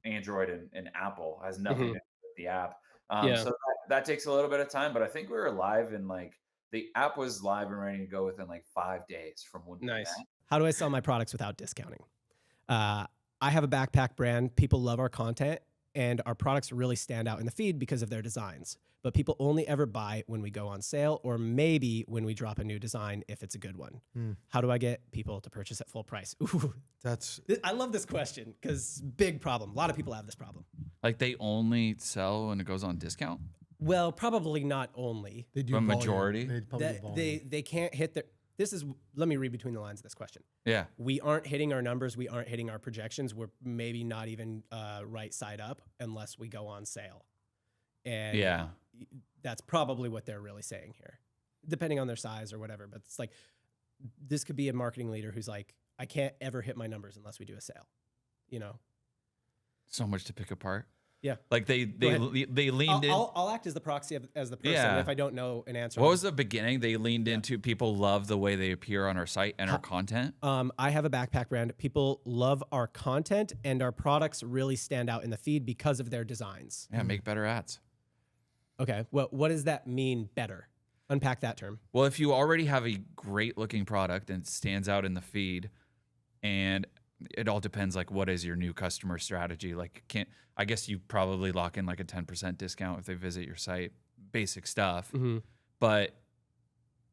[SPEAKER 4] Android and Apple, has nothing to do with the app. So that takes a little bit of time, but I think we were live in like, the app was live and ready to go within like 5 days from when we met.
[SPEAKER 1] How do I sell my products without discounting? I have a backpack brand. People love our content, and our products really stand out in the feed because of their designs. But people only ever buy when we go on sale, or maybe when we drop a new design if it's a good one. How do I get people to purchase at full price? Ooh, I love this question because big problem. A lot of people have this problem.
[SPEAKER 3] Like they only sell when it goes on discount?
[SPEAKER 1] Well, probably not only.
[SPEAKER 2] They do
[SPEAKER 3] a majority.
[SPEAKER 1] They can't hit their. Let me read between the lines of this question.
[SPEAKER 3] Yeah.
[SPEAKER 1] We aren't hitting our numbers. We aren't hitting our projections. We're maybe not even right side up unless we go on sale. And that's probably what they're really saying here, depending on their size or whatever. But it's like, this could be a marketing leader who's like, I can't ever hit my numbers unless we do a sale,
[SPEAKER 3] So much to pick apart.
[SPEAKER 1] Yeah.
[SPEAKER 3] Like they leaned in.
[SPEAKER 1] I'll act as the proxy as the person if I don't know an answer.
[SPEAKER 3] What was the beginning? They leaned into people love the way they appear on our site and our content.
[SPEAKER 1] I have a backpack brand. People love our content, and our products really stand out in the feed because of their designs.
[SPEAKER 3] Yeah, make better ads.
[SPEAKER 1] Okay. Well, what does that mean, better? Unpack that term.
[SPEAKER 3] Well, if you already have a great looking product and it stands out in the feed, and it all depends, like, what is your new customer strategy? Like, I guess you probably lock in like a 10% discount if they visit your site, basic stuff. But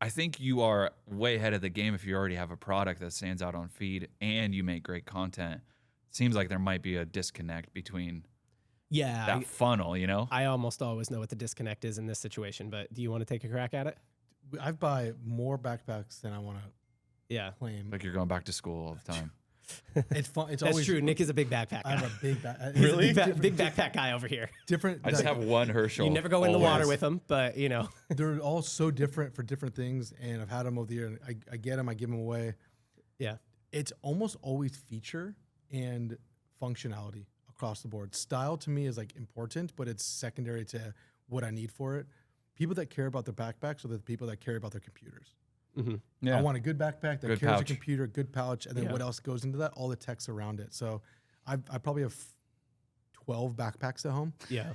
[SPEAKER 3] I think you are way ahead of the game if you already have a product that stands out on feed and you make great content. Seems like there might be a disconnect between that funnel, you know?
[SPEAKER 1] I almost always know what the disconnect is in this situation, but do you want to take a crack at it?
[SPEAKER 2] I buy more backpacks than I want to claim.
[SPEAKER 3] Like you're going back to school all the time.
[SPEAKER 2] It's fun. It's
[SPEAKER 1] That's
[SPEAKER 2] always
[SPEAKER 1] true. Nick is a big backpack guy.
[SPEAKER 2] I have a big backpack.
[SPEAKER 3] Really?
[SPEAKER 1] Big backpack guy over here.
[SPEAKER 2] Different.
[SPEAKER 3] I just have one Herschel.
[SPEAKER 1] You never go in the water with them, but you know.
[SPEAKER 2] They're all so different for different things, and I've had them over the year, and I get them, I give them away.
[SPEAKER 1] Yeah.
[SPEAKER 2] It's almost always feature and functionality across the board. Style to me is like important, but it's secondary to what I need for it. People that care about their backpacks are the people that care about their computers.
[SPEAKER 3] Yeah.
[SPEAKER 2] I want a good backpack that
[SPEAKER 3] Good
[SPEAKER 2] carries
[SPEAKER 3] pouch.
[SPEAKER 2] a computer, good pouch, and then what else goes into that? All the text around it. So I probably have 12 backpacks at home.
[SPEAKER 1] Yeah.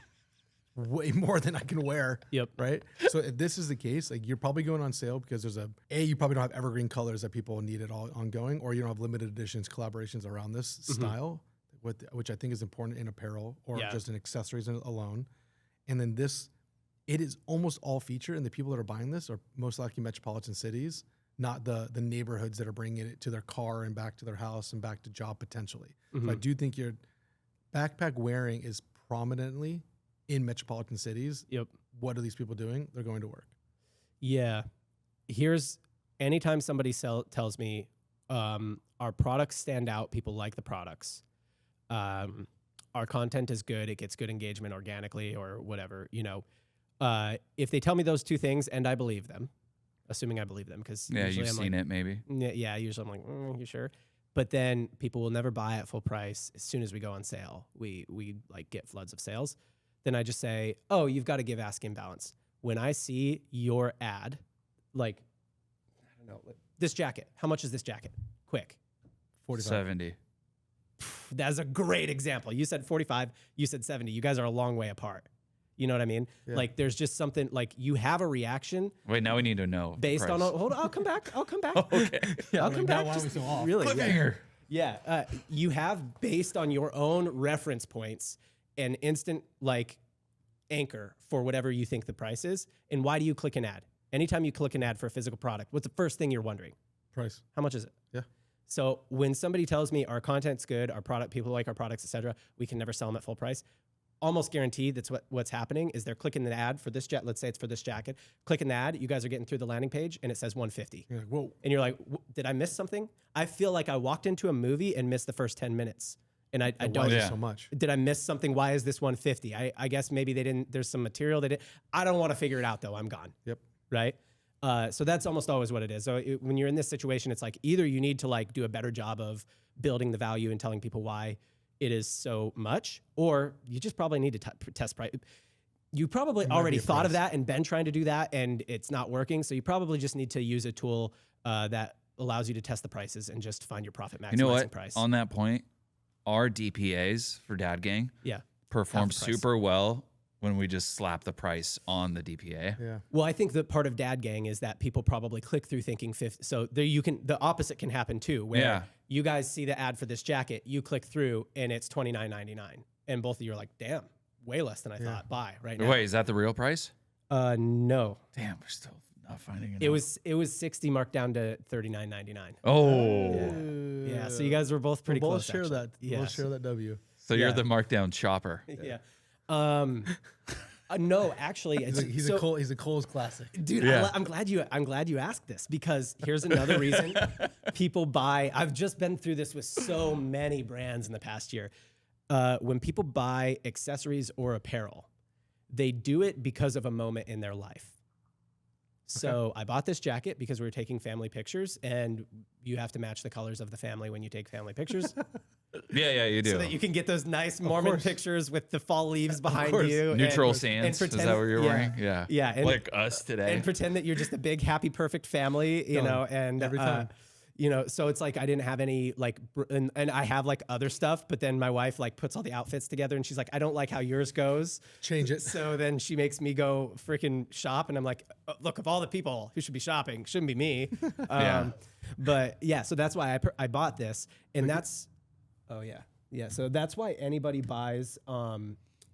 [SPEAKER 2] Way more than I can wear.
[SPEAKER 1] Yep.
[SPEAKER 2] Right. So if this is the case, like you're probably going on sale because there's you probably don't have evergreen colors that people need it all ongoing, or you don't have limited editions, collaborations around this style, which I think is important in apparel or just in accessories alone. And then it is almost all feature, and the people that are buying this are most likely metropolitan cities, not the neighborhoods that are bringing it to their car and back to their house and back to job potentially. So I do think your backpack wearing is prominently in metropolitan cities.
[SPEAKER 1] Yep.
[SPEAKER 2] What are these people doing? They're going to work.
[SPEAKER 1] Yeah. Anytime somebody tells me our products stand out, people like the products, our content is good, it gets good engagement organically or whatever, you know. If they tell me those two things and I believe them, assuming I believe them, because
[SPEAKER 3] you've seen it maybe.
[SPEAKER 1] Yeah, usually I'm like, you sure? But then people will never buy at full price. As soon as we go on sale, we like get floods of sales. Then I just say, oh, you've got to give ask imbalance. When I see your ad, like, I don't know, like, this jacket, how much is this jacket? Quick.
[SPEAKER 2] 45.
[SPEAKER 3] 70.
[SPEAKER 1] That's a great example. You said 45, you said 70. You guys are a long way apart. You know what I mean? Yeah. Like there's just something like you have a reaction.
[SPEAKER 3] Wait, now we need to know.
[SPEAKER 1] Based on, hold on, I'll come back.
[SPEAKER 3] Oh, okay.
[SPEAKER 1] I'll come back.
[SPEAKER 2] Why are we so off?
[SPEAKER 1] Really?
[SPEAKER 3] Cliffhanger.
[SPEAKER 1] Yeah. You have based on your own reference points an instant like anchor for whatever you think the price is. And why do you click an ad? Anytime you click an ad for a physical product, what's the first thing you're wondering?
[SPEAKER 2] Price.
[SPEAKER 1] How much is it?
[SPEAKER 2] Yeah.
[SPEAKER 1] So when somebody tells me our content's good, our product, people like our products, etc., we can never sell them at full price. Almost guaranteed that's what's happening is they're clicking the ad for this jacket. Let's say it's for this jacket. Clicking the ad, you guys are getting through the landing page and it says 150.
[SPEAKER 2] You're like, whoa.
[SPEAKER 1] And you're like, did I miss something? I feel like I walked into a movie and missed the first 10 minutes. And I don't
[SPEAKER 2] so much.
[SPEAKER 1] Did I miss something? Why is this 150? I guess maybe they didn't, there's some material they didn't. I don't want to figure it out though. I'm gone.
[SPEAKER 2] Yep.
[SPEAKER 1] Right? So that's almost always what it is. So when you're in this situation, it's like either you need to like do a better job of building the value and telling people why it is so much, or you just probably need to test price. You probably already thought of that and been trying to do that and it's not working. So you probably just need to use a tool that allows you to test the prices and just find your profit maximizing
[SPEAKER 3] You know what?
[SPEAKER 1] price.
[SPEAKER 3] On that point, our DPAs for Dad Gang perform super well when we just slap the price on the DPA.
[SPEAKER 2] Yeah.
[SPEAKER 1] Well, I think that part of Dad Gang is that people probably click through thinking 50. So there the opposite can happen too, where you guys see the ad for this jacket, you click through and it's $29.99. And both of you are like, damn, way less than I thought. Buy right now.
[SPEAKER 3] Wait, is that the real price?
[SPEAKER 1] No.
[SPEAKER 3] Damn, we're still not finding it.
[SPEAKER 1] It was 60 marked down to $39.99.
[SPEAKER 3] Oh.
[SPEAKER 1] Yeah. So you guys were both pretty
[SPEAKER 2] we'll
[SPEAKER 1] close.
[SPEAKER 2] Share
[SPEAKER 1] actually.
[SPEAKER 2] that.
[SPEAKER 1] Yes.
[SPEAKER 2] We'll share that W.
[SPEAKER 3] So you're the markdown shopper.
[SPEAKER 1] Yeah. No, actually,
[SPEAKER 2] He's a Cole's classic,
[SPEAKER 1] dude.
[SPEAKER 3] Yeah.
[SPEAKER 1] I'm glad you asked this because here's another reason people buy. I've just been through this with so many brands in the past year. When people buy accessories or apparel, they do it because of a moment in their life. So I bought this jacket because we were taking family pictures, and you have to match the colors of the family when you take family pictures.
[SPEAKER 3] Yeah, you do.
[SPEAKER 1] So that you can get those nice Mormon pictures with the fall leaves behind you.
[SPEAKER 3] Neutral sands. Is that what you're wearing? Yeah.
[SPEAKER 1] Yeah. And,
[SPEAKER 3] like us today.
[SPEAKER 1] And pretend that you're just a big, happy, perfect family, you know, and
[SPEAKER 2] every time.
[SPEAKER 1] You know, so it's like I didn't have any like, and I have like other stuff, but then my wife like puts all the outfits together and she's like, I don't like how yours goes.
[SPEAKER 2] Change it.
[SPEAKER 1] So then she makes me go freaking shop, and I'm like, look, of all the people who should be shopping, shouldn't be me. But yeah, so that's why I bought this, and that's, so that's why anybody buys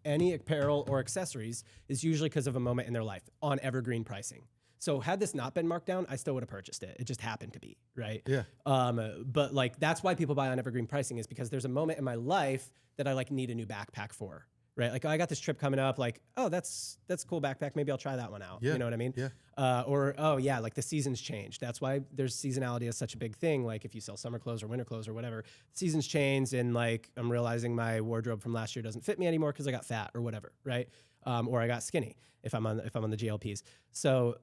[SPEAKER 1] any apparel or accessories is usually because of a moment in their life on evergreen pricing. So had this not been marked down, I still would have purchased it. It just happened to be, right?
[SPEAKER 2] Yeah.
[SPEAKER 1] But like that's why people buy on evergreen pricing, is because there's a moment in my life that I like need a new backpack for, right? Like, oh, I got this trip coming up, like, oh, that's a cool backpack. Maybe I'll try that one out.
[SPEAKER 2] Yeah.
[SPEAKER 1] You know what I mean?
[SPEAKER 2] Yeah.
[SPEAKER 1] Or, oh yeah, like the seasons change. That's why there's seasonality is such a big thing. Like if you sell summer clothes or winter clothes or whatever, seasons change, and like I'm realizing my wardrobe from last year doesn't fit me anymore because I got fat or whatever, right? Or I got skinny if I'm on the GLPs. So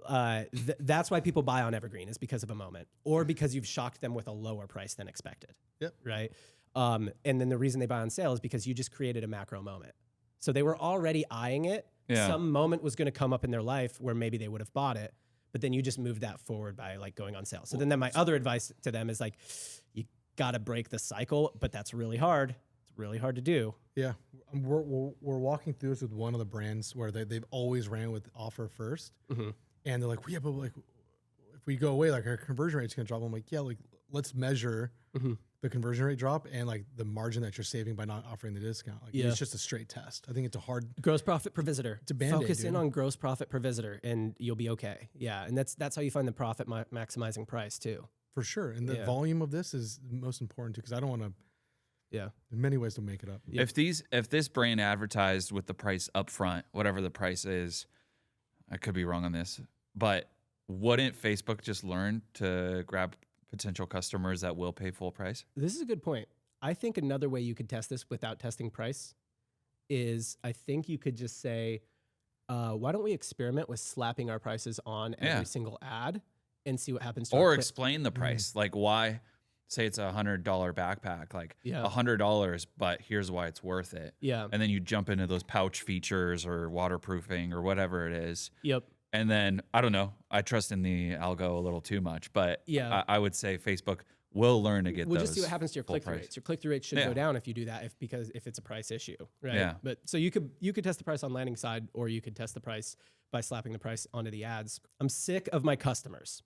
[SPEAKER 1] that's why people buy on evergreen, is because of a moment, or because you've shocked them with a lower price than expected.
[SPEAKER 2] Yep.
[SPEAKER 1] Right. And then the reason they buy on sale is because you just created a macro moment. So they were already eyeing it.
[SPEAKER 3] Yeah.
[SPEAKER 1] Some moment was going to come up in their life where maybe they would have bought it, but then you just moved that forward by like going on sale. So then my other advice to them is like, you got to break the cycle, but that's really hard. It's really hard to do.
[SPEAKER 2] Yeah. We're walking through this with one of the brands where they've always ran with offer first.
[SPEAKER 1] Mm-hmm.
[SPEAKER 2] And they're like, yeah, but like if we go away, like our conversion rate's going to drop. I'm like, yeah, like let's measure the conversion rate drop and like the margin that you're saving by not offering the discount. Like it's just a straight test. I think it's a hard
[SPEAKER 1] gross profit per visitor.
[SPEAKER 2] It's a Band-Aid,
[SPEAKER 1] Focus
[SPEAKER 2] dude.
[SPEAKER 1] in on gross profit per visitor and you'll be okay. Yeah. And that's how you find the profit maximizing price too.
[SPEAKER 2] for sure. And the volume of this is most important too, because I don't want to.
[SPEAKER 1] Yeah.
[SPEAKER 2] In many ways to make it up.
[SPEAKER 3] If this brand advertised with the price up front, whatever the price is, I could be wrong on this, but wouldn't Facebook just learn to grab potential customers that will pay full price?
[SPEAKER 1] This is a good point. I think another way you could test this without testing price is I think you could just say, why don't we experiment with slapping our prices on every single ad and see what happens to
[SPEAKER 3] or
[SPEAKER 1] our
[SPEAKER 3] explain the price. Like why, say it's $100 backpack, like
[SPEAKER 1] Yeah.
[SPEAKER 3] $100, but here's why it's worth it.
[SPEAKER 1] Yeah.
[SPEAKER 3] And then you jump into those pouch features or waterproofing or whatever it is.
[SPEAKER 1] Yep.
[SPEAKER 3] And then, I don't know, I trust in the algo a little too much, but
[SPEAKER 1] Yeah.
[SPEAKER 3] I would say Facebook will learn to get
[SPEAKER 1] We'll
[SPEAKER 3] those
[SPEAKER 1] just see what happens to your
[SPEAKER 3] full
[SPEAKER 1] click-through
[SPEAKER 3] price.
[SPEAKER 1] rates. Your click-through rates should
[SPEAKER 3] Yeah.
[SPEAKER 1] go down if you do that, because it's a price issue, right?
[SPEAKER 3] Yeah.
[SPEAKER 1] But so you could test the price on landing side, or you could test the price by slapping the price onto the ads. I'm sick of my customers.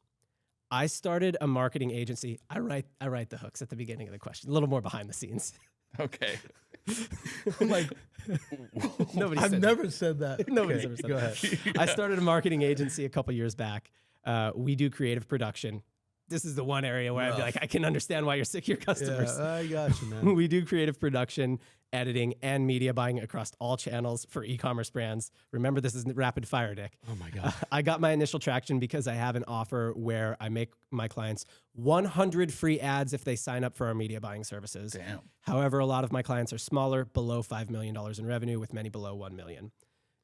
[SPEAKER 1] I started a marketing agency. I write the hooks at the beginning of the question, a little more behind the scenes.
[SPEAKER 3] Okay.
[SPEAKER 2] I'm like,
[SPEAKER 1] Nobody
[SPEAKER 2] I've
[SPEAKER 1] said
[SPEAKER 2] never said that.
[SPEAKER 1] Nobody's
[SPEAKER 2] Okay,
[SPEAKER 1] ever said
[SPEAKER 2] go
[SPEAKER 1] that.
[SPEAKER 2] ahead.
[SPEAKER 1] I started a marketing agency a couple years back. We do creative production. This is the one area where I'd be like, I can understand why you're sick of your customers.
[SPEAKER 2] Yeah, I got you, man.
[SPEAKER 1] We do creative production, editing, and media buying across all channels for e-commerce brands. Remember, this is rapid fire, Dick.
[SPEAKER 2] Oh my God.
[SPEAKER 1] I got my initial traction because I have an offer where I make my clients 100 free ads if they sign up for our media buying services.
[SPEAKER 3] Damn.
[SPEAKER 1] However, a lot of my clients are smaller, below $5 million in revenue, with many below $1 million.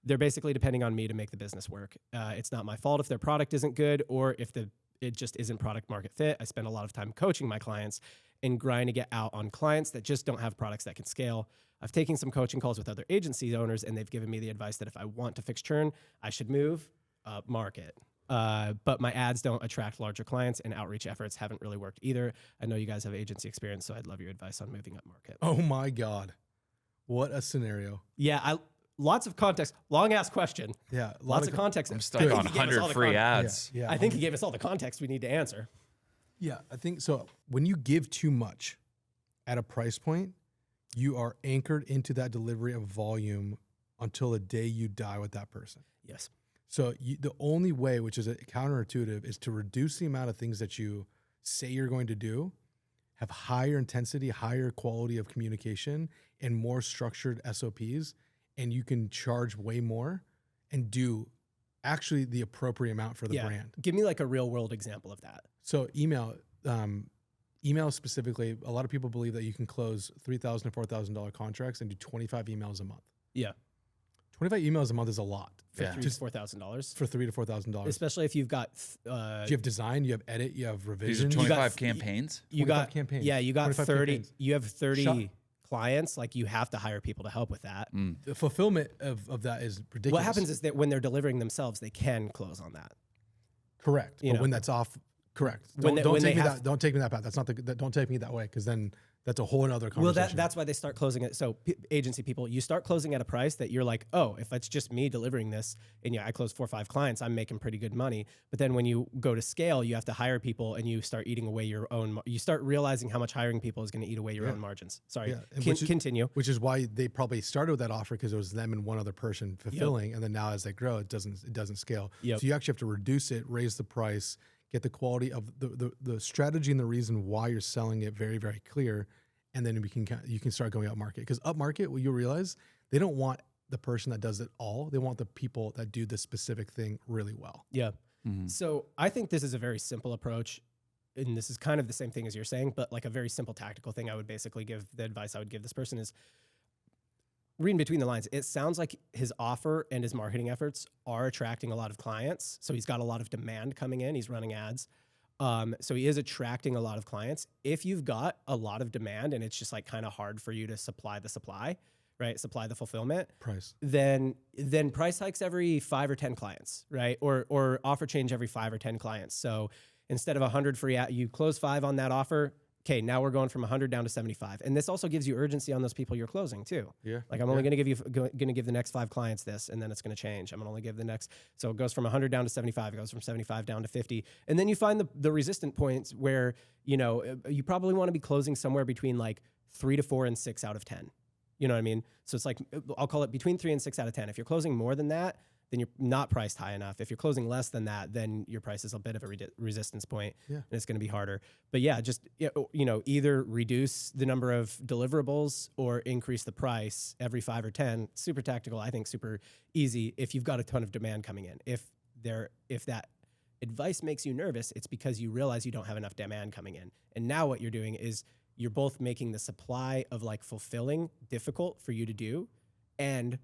[SPEAKER 1] They're basically depending on me to make the business work. It's not my fault if their product isn't good or if it just isn't product market fit. I spend a lot of time coaching my clients and grinding to get out on clients that just don't have products that can scale. I've taken some coaching calls with other agency owners, and they've given me the advice that if I want to fix churn, I should move up market. But my ads don't attract larger clients, and outreach efforts haven't really worked either. I know you guys have agency experience, so I'd love your advice on moving up market.
[SPEAKER 2] Oh my God. What a scenario.
[SPEAKER 1] Yeah, lots of context. Long ass question.
[SPEAKER 2] Yeah.
[SPEAKER 1] Lots of context.
[SPEAKER 3] I'm stuck
[SPEAKER 1] I think
[SPEAKER 3] on
[SPEAKER 1] he gave us all
[SPEAKER 3] 100
[SPEAKER 1] the
[SPEAKER 3] free
[SPEAKER 1] con-
[SPEAKER 3] ads.
[SPEAKER 2] Yeah.
[SPEAKER 1] I think he gave us all the context we need to answer.
[SPEAKER 2] Yeah, I think so. When you give too much at a price point, you are anchored into that delivery of volume until the day you die with that person.
[SPEAKER 1] Yes.
[SPEAKER 2] So the only way, which is counterintuitive, is to reduce the amount of things that you say you're going to do, have higher intensity, higher quality of communication, and more structured SOPs, and you can charge way more and do actually the appropriate amount for the brand.
[SPEAKER 1] Give me like a real world example of that.
[SPEAKER 2] So email specifically, a lot of people believe that you can close $3,000 to $4,000 contracts and do 25 emails a month.
[SPEAKER 1] Yeah.
[SPEAKER 2] 25 emails a month is a lot.
[SPEAKER 1] For
[SPEAKER 3] Yeah.
[SPEAKER 1] $3,000 to $4,000.
[SPEAKER 2] For $3,000 to $4,000.
[SPEAKER 1] Especially if you've got
[SPEAKER 2] You have design, you have edit, you have
[SPEAKER 3] These are
[SPEAKER 2] revision.
[SPEAKER 3] 25 campaigns?
[SPEAKER 1] you
[SPEAKER 2] 25
[SPEAKER 1] got
[SPEAKER 2] campaigns.
[SPEAKER 1] Yeah, you got
[SPEAKER 2] 25
[SPEAKER 1] 30
[SPEAKER 2] campaigns.
[SPEAKER 1] you have 30
[SPEAKER 2] Shut-
[SPEAKER 1] clients, like you have to hire people to help with that.
[SPEAKER 2] The fulfillment of that is ridiculous.
[SPEAKER 1] What happens is that when they're delivering themselves, they can close on that.
[SPEAKER 2] Correct.
[SPEAKER 1] You
[SPEAKER 2] But
[SPEAKER 1] know.
[SPEAKER 2] when that's off Correct.
[SPEAKER 1] When
[SPEAKER 2] Don't
[SPEAKER 1] they
[SPEAKER 2] take me
[SPEAKER 1] have-
[SPEAKER 2] that. Don't take me that path. That's not the. Don't take me that way, because then that's a whole other
[SPEAKER 1] Well,
[SPEAKER 2] conversation.
[SPEAKER 1] that's why they start closing it. So agency people, you start closing at a price that you're like, oh, if it's just me delivering this, and yeah, I close 4 or 5 clients, I'm making pretty good money. But then when you go to scale, you have to hire people, and you start eating away your own. You start realizing how much hiring people is going to eat away your own margins. Sorry,
[SPEAKER 2] and
[SPEAKER 1] continue.
[SPEAKER 2] Which is why they probably started with that offer, because it was them and one other person fulfilling, and then now as they grow, it doesn't scale.
[SPEAKER 1] Yep.
[SPEAKER 2] So you actually have to reduce it, raise the price, get the quality of the strategy and the reason why you're selling it very, very clear. And then you can start going up market, because up market, what you'll realize, they don't want the person that does it all. They want the people that do this specific thing really well.
[SPEAKER 1] Yeah. So I think this is a very simple approach, and this is kind of the same thing as you're saying, but like a very simple tactical thing. I would basically give the advice I would give this person is reading between the lines. It sounds like his offer and his marketing efforts are attracting a lot of clients. So he's got a lot of demand coming in. He's running ads. So he is attracting a lot of clients. If you've got a lot of demand and it's just like kind of hard for you to supply the supply, right? Supply the fulfillment,
[SPEAKER 2] Price.
[SPEAKER 1] then price hikes every 5 or 10 clients, right? Or offer change every 5 or 10 clients. So instead of 100 free, you close 5 on that offer. Okay, now we're going from 100 down to 75. And this also gives you urgency on those people you're closing too.
[SPEAKER 2] Yeah.
[SPEAKER 1] Like I'm only going to give the next 5 clients this, and then it's going to change. I'm going to only give the next. So it goes from 100 down to 75. It goes from 75 down to 50. And then you find the resistant points where, you probably want to be closing somewhere between like 3 to 4 and 6 out of 10. You know what I mean? So it's like, I'll call it between 3 and 6 out of 10. If you're closing more than that, then you're not priced high enough. If you're closing less than that, then your price is a bit of a resistance point, and it's going to be harder. But yeah, just either reduce the number of deliverables or increase the price every 5 or 10. Super tactical, I think super easy if you've got a ton of demand coming in. If that advice makes you nervous, it's because you realize you don't have enough demand coming in. And now what you're doing is you're both making the supply of like fulfilling difficult for you to do, and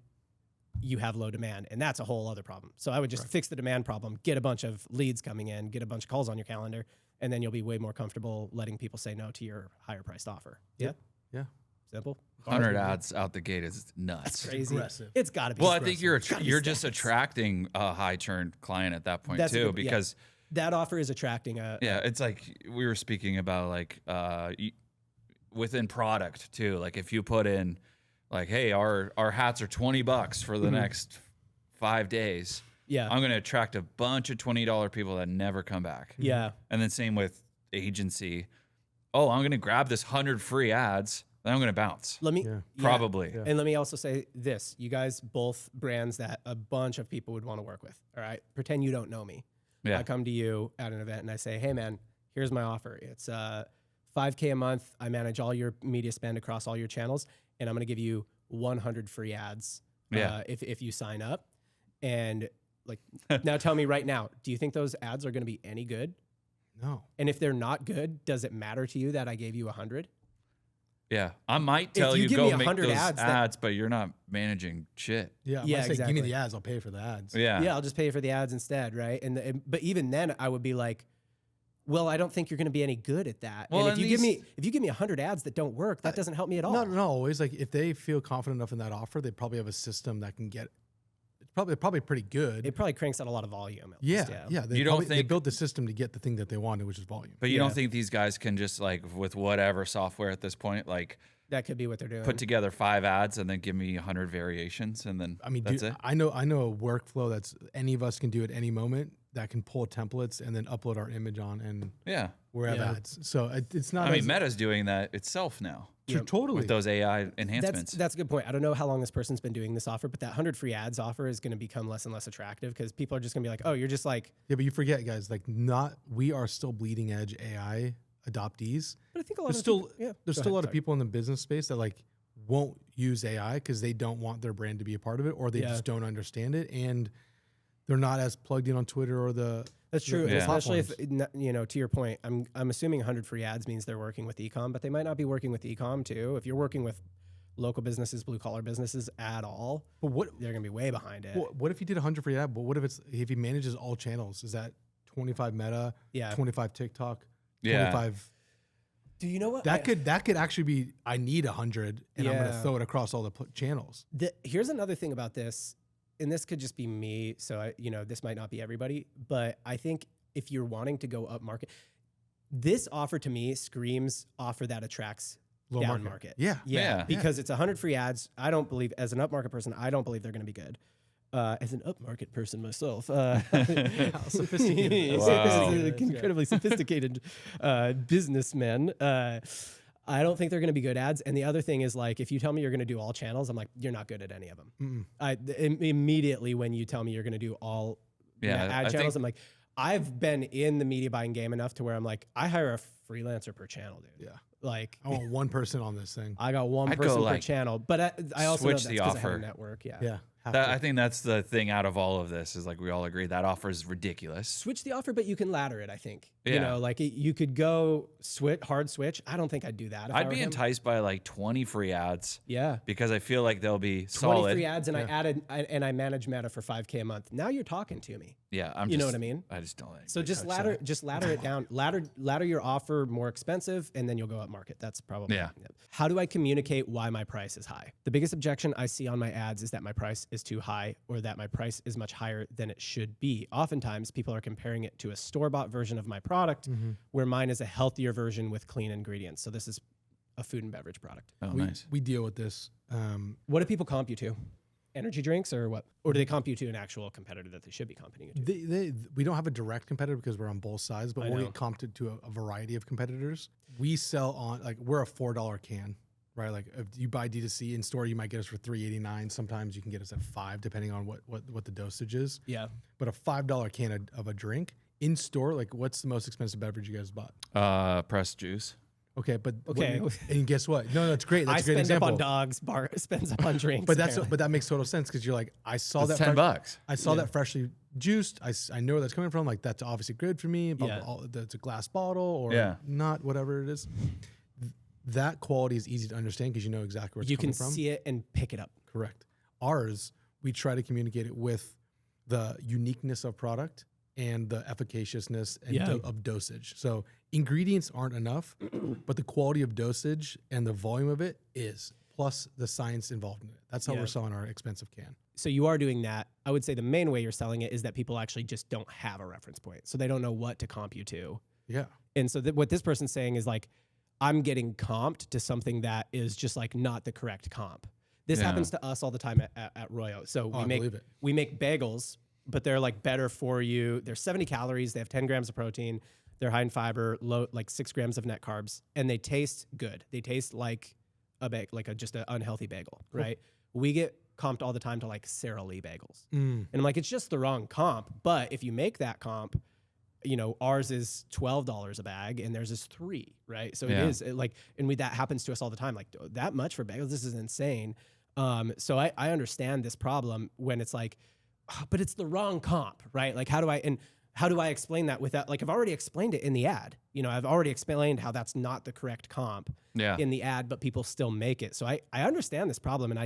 [SPEAKER 1] you have low demand, and that's a whole other problem. So I would just fix the demand problem, get a bunch of leads coming in, get a bunch of calls on your calendar, and then you'll be way more comfortable letting people say no to your higher priced offer. Yeah.
[SPEAKER 2] Yeah.
[SPEAKER 1] Simple.
[SPEAKER 3] 100 ads out the gate is nuts.
[SPEAKER 1] That's crazy.
[SPEAKER 2] aggressive.
[SPEAKER 1] It's got to be.
[SPEAKER 3] Well, I think you're
[SPEAKER 1] It's gotta be
[SPEAKER 3] just
[SPEAKER 1] stats.
[SPEAKER 3] attracting a high churn client at that point
[SPEAKER 1] That's a
[SPEAKER 3] too,
[SPEAKER 1] good- yeah.
[SPEAKER 3] because
[SPEAKER 1] That offer is attracting a.
[SPEAKER 3] yeah, it's like we were speaking about like within product too. Like if you put in like, hey, our hats are $20 for the next 5 days.
[SPEAKER 1] Yeah.
[SPEAKER 3] I'm going to attract a bunch of $20 people that never come back.
[SPEAKER 1] Yeah.
[SPEAKER 3] And then same with agency. Oh, I'm going to grab this 100 free ads. Then I'm going to bounce.
[SPEAKER 1] Let me
[SPEAKER 3] Probably.
[SPEAKER 1] And let me also say this: you guys both brands that a bunch of people would want to work with. All right, pretend you don't know me.
[SPEAKER 3] Yeah.
[SPEAKER 1] I come to you at an event and I say, "Hey, man, here's my offer. It's $5K a month. I manage all your media spend across all your channels, and I'm going to give you 100 free ads. If you sign up." And like, now tell me right now, do you think those ads are going to be any good?
[SPEAKER 2] No.
[SPEAKER 1] And if they're not good, does it matter to you that I gave you 100?
[SPEAKER 3] Yeah, I might tell
[SPEAKER 1] you
[SPEAKER 3] you
[SPEAKER 1] give
[SPEAKER 3] go
[SPEAKER 1] me
[SPEAKER 3] make
[SPEAKER 1] 100
[SPEAKER 3] those
[SPEAKER 1] ads
[SPEAKER 3] ads, but you're not managing shit.
[SPEAKER 2] Yeah.
[SPEAKER 1] Yeah,
[SPEAKER 2] I say, give
[SPEAKER 1] exactly.
[SPEAKER 2] me the ads. I'll pay for the ads.
[SPEAKER 3] Yeah.
[SPEAKER 1] Yeah, I'll just pay for the ads instead, right? But even then, I would be like, well, I don't think you're going to be any good at that.
[SPEAKER 3] Well,
[SPEAKER 1] and if you give me 100 ads that don't work, that doesn't help me at all.
[SPEAKER 2] Not always. Like if they feel confident enough in that offer, they probably have a system that can get. It's probably pretty good.
[SPEAKER 1] It probably cranks out a lot of volume. At
[SPEAKER 2] yeah,
[SPEAKER 1] least,
[SPEAKER 2] yeah. They
[SPEAKER 3] You don't
[SPEAKER 2] they
[SPEAKER 3] think-
[SPEAKER 2] built the system to get the thing that they wanted, which is volume.
[SPEAKER 3] But you don't think these guys can just like with whatever software at this point, like
[SPEAKER 1] That could be what they're doing.
[SPEAKER 3] put together 5 ads and then give me 100 variations and then
[SPEAKER 2] I mean,
[SPEAKER 3] that's
[SPEAKER 2] dude,
[SPEAKER 3] it?
[SPEAKER 2] I know a workflow that's any of us can do at any moment that can pull templates and then upload our image on and
[SPEAKER 3] Yeah.
[SPEAKER 2] we have
[SPEAKER 1] Yeah.
[SPEAKER 2] ads. So it's not.
[SPEAKER 3] I mean, Meta's doing that itself now
[SPEAKER 2] totally.
[SPEAKER 3] with those AI enhancements.
[SPEAKER 1] That's a good point. I don't know how long this person's been doing this offer, but that 100 free ads offer is going to become less and less attractive because people are just going to be like, oh, you're just like.
[SPEAKER 2] Yeah, but you forget, guys. Like, we are still bleeding edge AI adoptees.
[SPEAKER 1] But I think a lot
[SPEAKER 2] There's
[SPEAKER 1] of
[SPEAKER 2] still
[SPEAKER 1] people, yeah.
[SPEAKER 2] there's
[SPEAKER 1] Go
[SPEAKER 2] still a lot
[SPEAKER 1] ahead,
[SPEAKER 2] of people in the business space that like won't use AI because they don't want their brand to be a part of it, or they just don't understand it, and they're not as plugged in on Twitter or the.
[SPEAKER 1] That's true,
[SPEAKER 2] the
[SPEAKER 1] especially if
[SPEAKER 2] platforms.
[SPEAKER 1] to your point, I'm assuming 100 free ads means they're working with ecom, but they might not be working with ecom too. If you're working with local businesses, blue collar businesses at all,
[SPEAKER 2] But what
[SPEAKER 1] they're gonna be way behind it.
[SPEAKER 2] what if you did 100 free ad? But what if he manages all channels? Is that 25 Meta,
[SPEAKER 1] Yeah.
[SPEAKER 2] 25 TikTok,
[SPEAKER 3] Yeah.
[SPEAKER 2] 25?
[SPEAKER 1] Do you know what?
[SPEAKER 2] That could actually be. I need 100, and I'm going to
[SPEAKER 1] Yeah.
[SPEAKER 2] throw it across all the channels.
[SPEAKER 1] Here's another thing about this, and this could just be me, so this might not be everybody, but I think if you're wanting to go up market, This offer to me screams offer that attracts
[SPEAKER 2] Low
[SPEAKER 1] down
[SPEAKER 2] market.
[SPEAKER 1] market.
[SPEAKER 2] Yeah.
[SPEAKER 3] Yeah.
[SPEAKER 1] Because it's 100 free ads. I don't believe, as an upmarket person, I don't believe they're going to be good. As an upmarket person myself,
[SPEAKER 2] sophisticated.
[SPEAKER 3] Wow.
[SPEAKER 1] incredibly sophisticated businessman. I don't think they're going to be good ads. And the other thing is, like, if you tell me you're going to do all channels, I'm like, you're not good at any of them. Immediately when you tell me you're going to do all ad channels, I'm like, I've been in the media buying game enough to where I'm like, I hire a freelancer per channel, dude.
[SPEAKER 2] Yeah.
[SPEAKER 1] Like,
[SPEAKER 2] I want one person on this thing.
[SPEAKER 1] I got one
[SPEAKER 3] I'd
[SPEAKER 1] person
[SPEAKER 3] go,
[SPEAKER 1] per
[SPEAKER 3] like,
[SPEAKER 1] channel, but I also know
[SPEAKER 3] switch
[SPEAKER 1] that's
[SPEAKER 3] the
[SPEAKER 1] 'cause I have
[SPEAKER 3] offer.
[SPEAKER 1] a network. Yeah.
[SPEAKER 2] Yeah. have
[SPEAKER 3] That,
[SPEAKER 2] to.
[SPEAKER 3] I think that's the thing out of all of this is like we all agree that offer is ridiculous.
[SPEAKER 1] Switch the offer, but you can ladder it. I think. You
[SPEAKER 3] Yeah.
[SPEAKER 1] know, like you could go hard switch. I don't think I'd do that. If I
[SPEAKER 3] I'd
[SPEAKER 1] were
[SPEAKER 3] be
[SPEAKER 1] him.
[SPEAKER 3] enticed by like 20 free ads
[SPEAKER 1] Yeah.
[SPEAKER 3] because I feel like they'll be
[SPEAKER 1] 20
[SPEAKER 3] solid.
[SPEAKER 1] free ads, and I manage Meta for $5K a month. Now you're talking to me.
[SPEAKER 3] Yeah,
[SPEAKER 1] You know what I mean?
[SPEAKER 3] I just don't like.
[SPEAKER 1] So just ladder it down. Ladder your offer more expensive, and then you'll go up market. That's probably
[SPEAKER 3] Yeah.
[SPEAKER 1] How do I communicate why my price is high? The biggest objection I see on my ads is that my price is too high, or that my price is much higher than it should be. Oftentimes, people are comparing it to a store-bought version of my product, where mine is a healthier version with clean ingredients. So this is a food and beverage product.
[SPEAKER 3] Oh,
[SPEAKER 2] we,
[SPEAKER 3] nice.
[SPEAKER 2] we deal with this.
[SPEAKER 1] What do people comp you to? Energy drinks or what? Or do they comp you to an actual competitor that they should be comping you to?
[SPEAKER 2] We don't have a direct competitor because we're on both sides, but
[SPEAKER 1] I
[SPEAKER 2] we'll
[SPEAKER 1] know.
[SPEAKER 2] get comped to a variety of competitors. We sell on, like, we're a $4 can, right? Like if you buy D2C in store, you might get us for $3.89. Sometimes you can get us at $5, depending on what the dosage is.
[SPEAKER 1] Yeah.
[SPEAKER 2] But a $5 can of a drink in store, like what's the most expensive beverage you guys bought?
[SPEAKER 3] Pressed juice.
[SPEAKER 2] Okay, but
[SPEAKER 1] Okay.
[SPEAKER 2] and guess what? No, that's great. That's
[SPEAKER 1] I
[SPEAKER 2] a great
[SPEAKER 1] spend
[SPEAKER 2] example.
[SPEAKER 1] up on dogs, Bart spends up on drinks.
[SPEAKER 2] But that's
[SPEAKER 1] apparently.
[SPEAKER 2] but that makes total sense because you're like, I saw
[SPEAKER 3] That's
[SPEAKER 2] that
[SPEAKER 3] $10.
[SPEAKER 2] I saw that freshly juiced. I know where that's coming from. Like that's obviously good for me. But
[SPEAKER 1] Yeah.
[SPEAKER 2] it's a glass bottle or
[SPEAKER 3] Yeah.
[SPEAKER 2] not, whatever it is. That quality is easy to understand because you know exactly where it's
[SPEAKER 1] you
[SPEAKER 2] coming
[SPEAKER 1] can
[SPEAKER 2] from.
[SPEAKER 1] see it and pick it up.
[SPEAKER 2] Correct. Ours, we try to communicate it with the uniqueness of product and the efficaciousness and
[SPEAKER 1] Yeah.
[SPEAKER 2] of dosage. So ingredients aren't enough, but the quality of dosage and the volume of it is, plus the science involved in it. That's how
[SPEAKER 1] Yeah.
[SPEAKER 2] we're selling our expensive can.
[SPEAKER 1] So you are doing that. I would say the main way you're selling it is that people actually just don't have a reference point. So they don't know what to comp you to.
[SPEAKER 2] Yeah.
[SPEAKER 1] And so what this person's saying is like, I'm getting comped to something that is just like not the correct comp. This
[SPEAKER 3] Yeah.
[SPEAKER 1] happens to us all the time at Royo. So
[SPEAKER 2] I believe it.
[SPEAKER 1] we make bagels, but they're like better for you. They're 70 calories. They have 10 grams of protein. They're high in fiber, low, like 6 grams of net carbs, and they taste good. They taste like just an unhealthy bagel, right? We get comped all the time to like Sara Lee bagels. And I'm like, it's just the wrong comp. But if you make that comp, you know, ours is $12 a bag and theirs is $3, right? So
[SPEAKER 3] Yeah.
[SPEAKER 1] it is like, and that happens to us all the time. Like that much for bagels, this is insane. So I understand this problem when it's like, "Oh, but it's the wrong comp, right? Like how do I explain that without, like I've already explained it in the ad. You know, I've already explained how that's not the correct comp
[SPEAKER 3] Yeah.
[SPEAKER 1] in the ad, but people still make it. So I understand this problem, and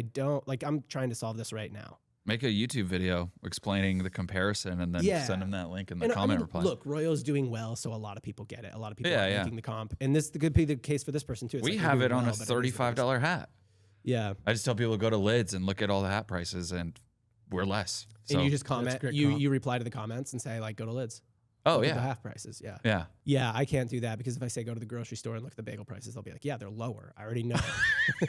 [SPEAKER 1] I'm trying to solve this right now.
[SPEAKER 3] Make a YouTube video explaining the comparison and then
[SPEAKER 1] Yeah.
[SPEAKER 3] send them that link in the
[SPEAKER 1] And
[SPEAKER 3] comment
[SPEAKER 1] I mean,
[SPEAKER 3] reply.
[SPEAKER 1] look, Royo's doing well, so a lot of people get it. A lot of people
[SPEAKER 3] Yeah,
[SPEAKER 1] are
[SPEAKER 3] yeah.
[SPEAKER 1] making the comp, and this could be the case for this person too. It's
[SPEAKER 3] we
[SPEAKER 1] like they're
[SPEAKER 3] have
[SPEAKER 1] doing
[SPEAKER 3] it on
[SPEAKER 1] well,
[SPEAKER 3] a
[SPEAKER 1] but it is the worst.
[SPEAKER 3] $35 hat.
[SPEAKER 1] Yeah,
[SPEAKER 3] I just tell people to go to Lids and look at all the hat prices, and we're less. So,
[SPEAKER 1] and you just comment.
[SPEAKER 2] great
[SPEAKER 1] You
[SPEAKER 2] comp.
[SPEAKER 1] you reply to the comments and say like, go to Lids.
[SPEAKER 3] oh
[SPEAKER 1] Look at the
[SPEAKER 3] yeah,
[SPEAKER 1] half prices. Yeah.
[SPEAKER 3] yeah.
[SPEAKER 1] Yeah, I can't do that because if I say go to the grocery store and look at the bagel prices, they'll be like, yeah, they're lower. I already know.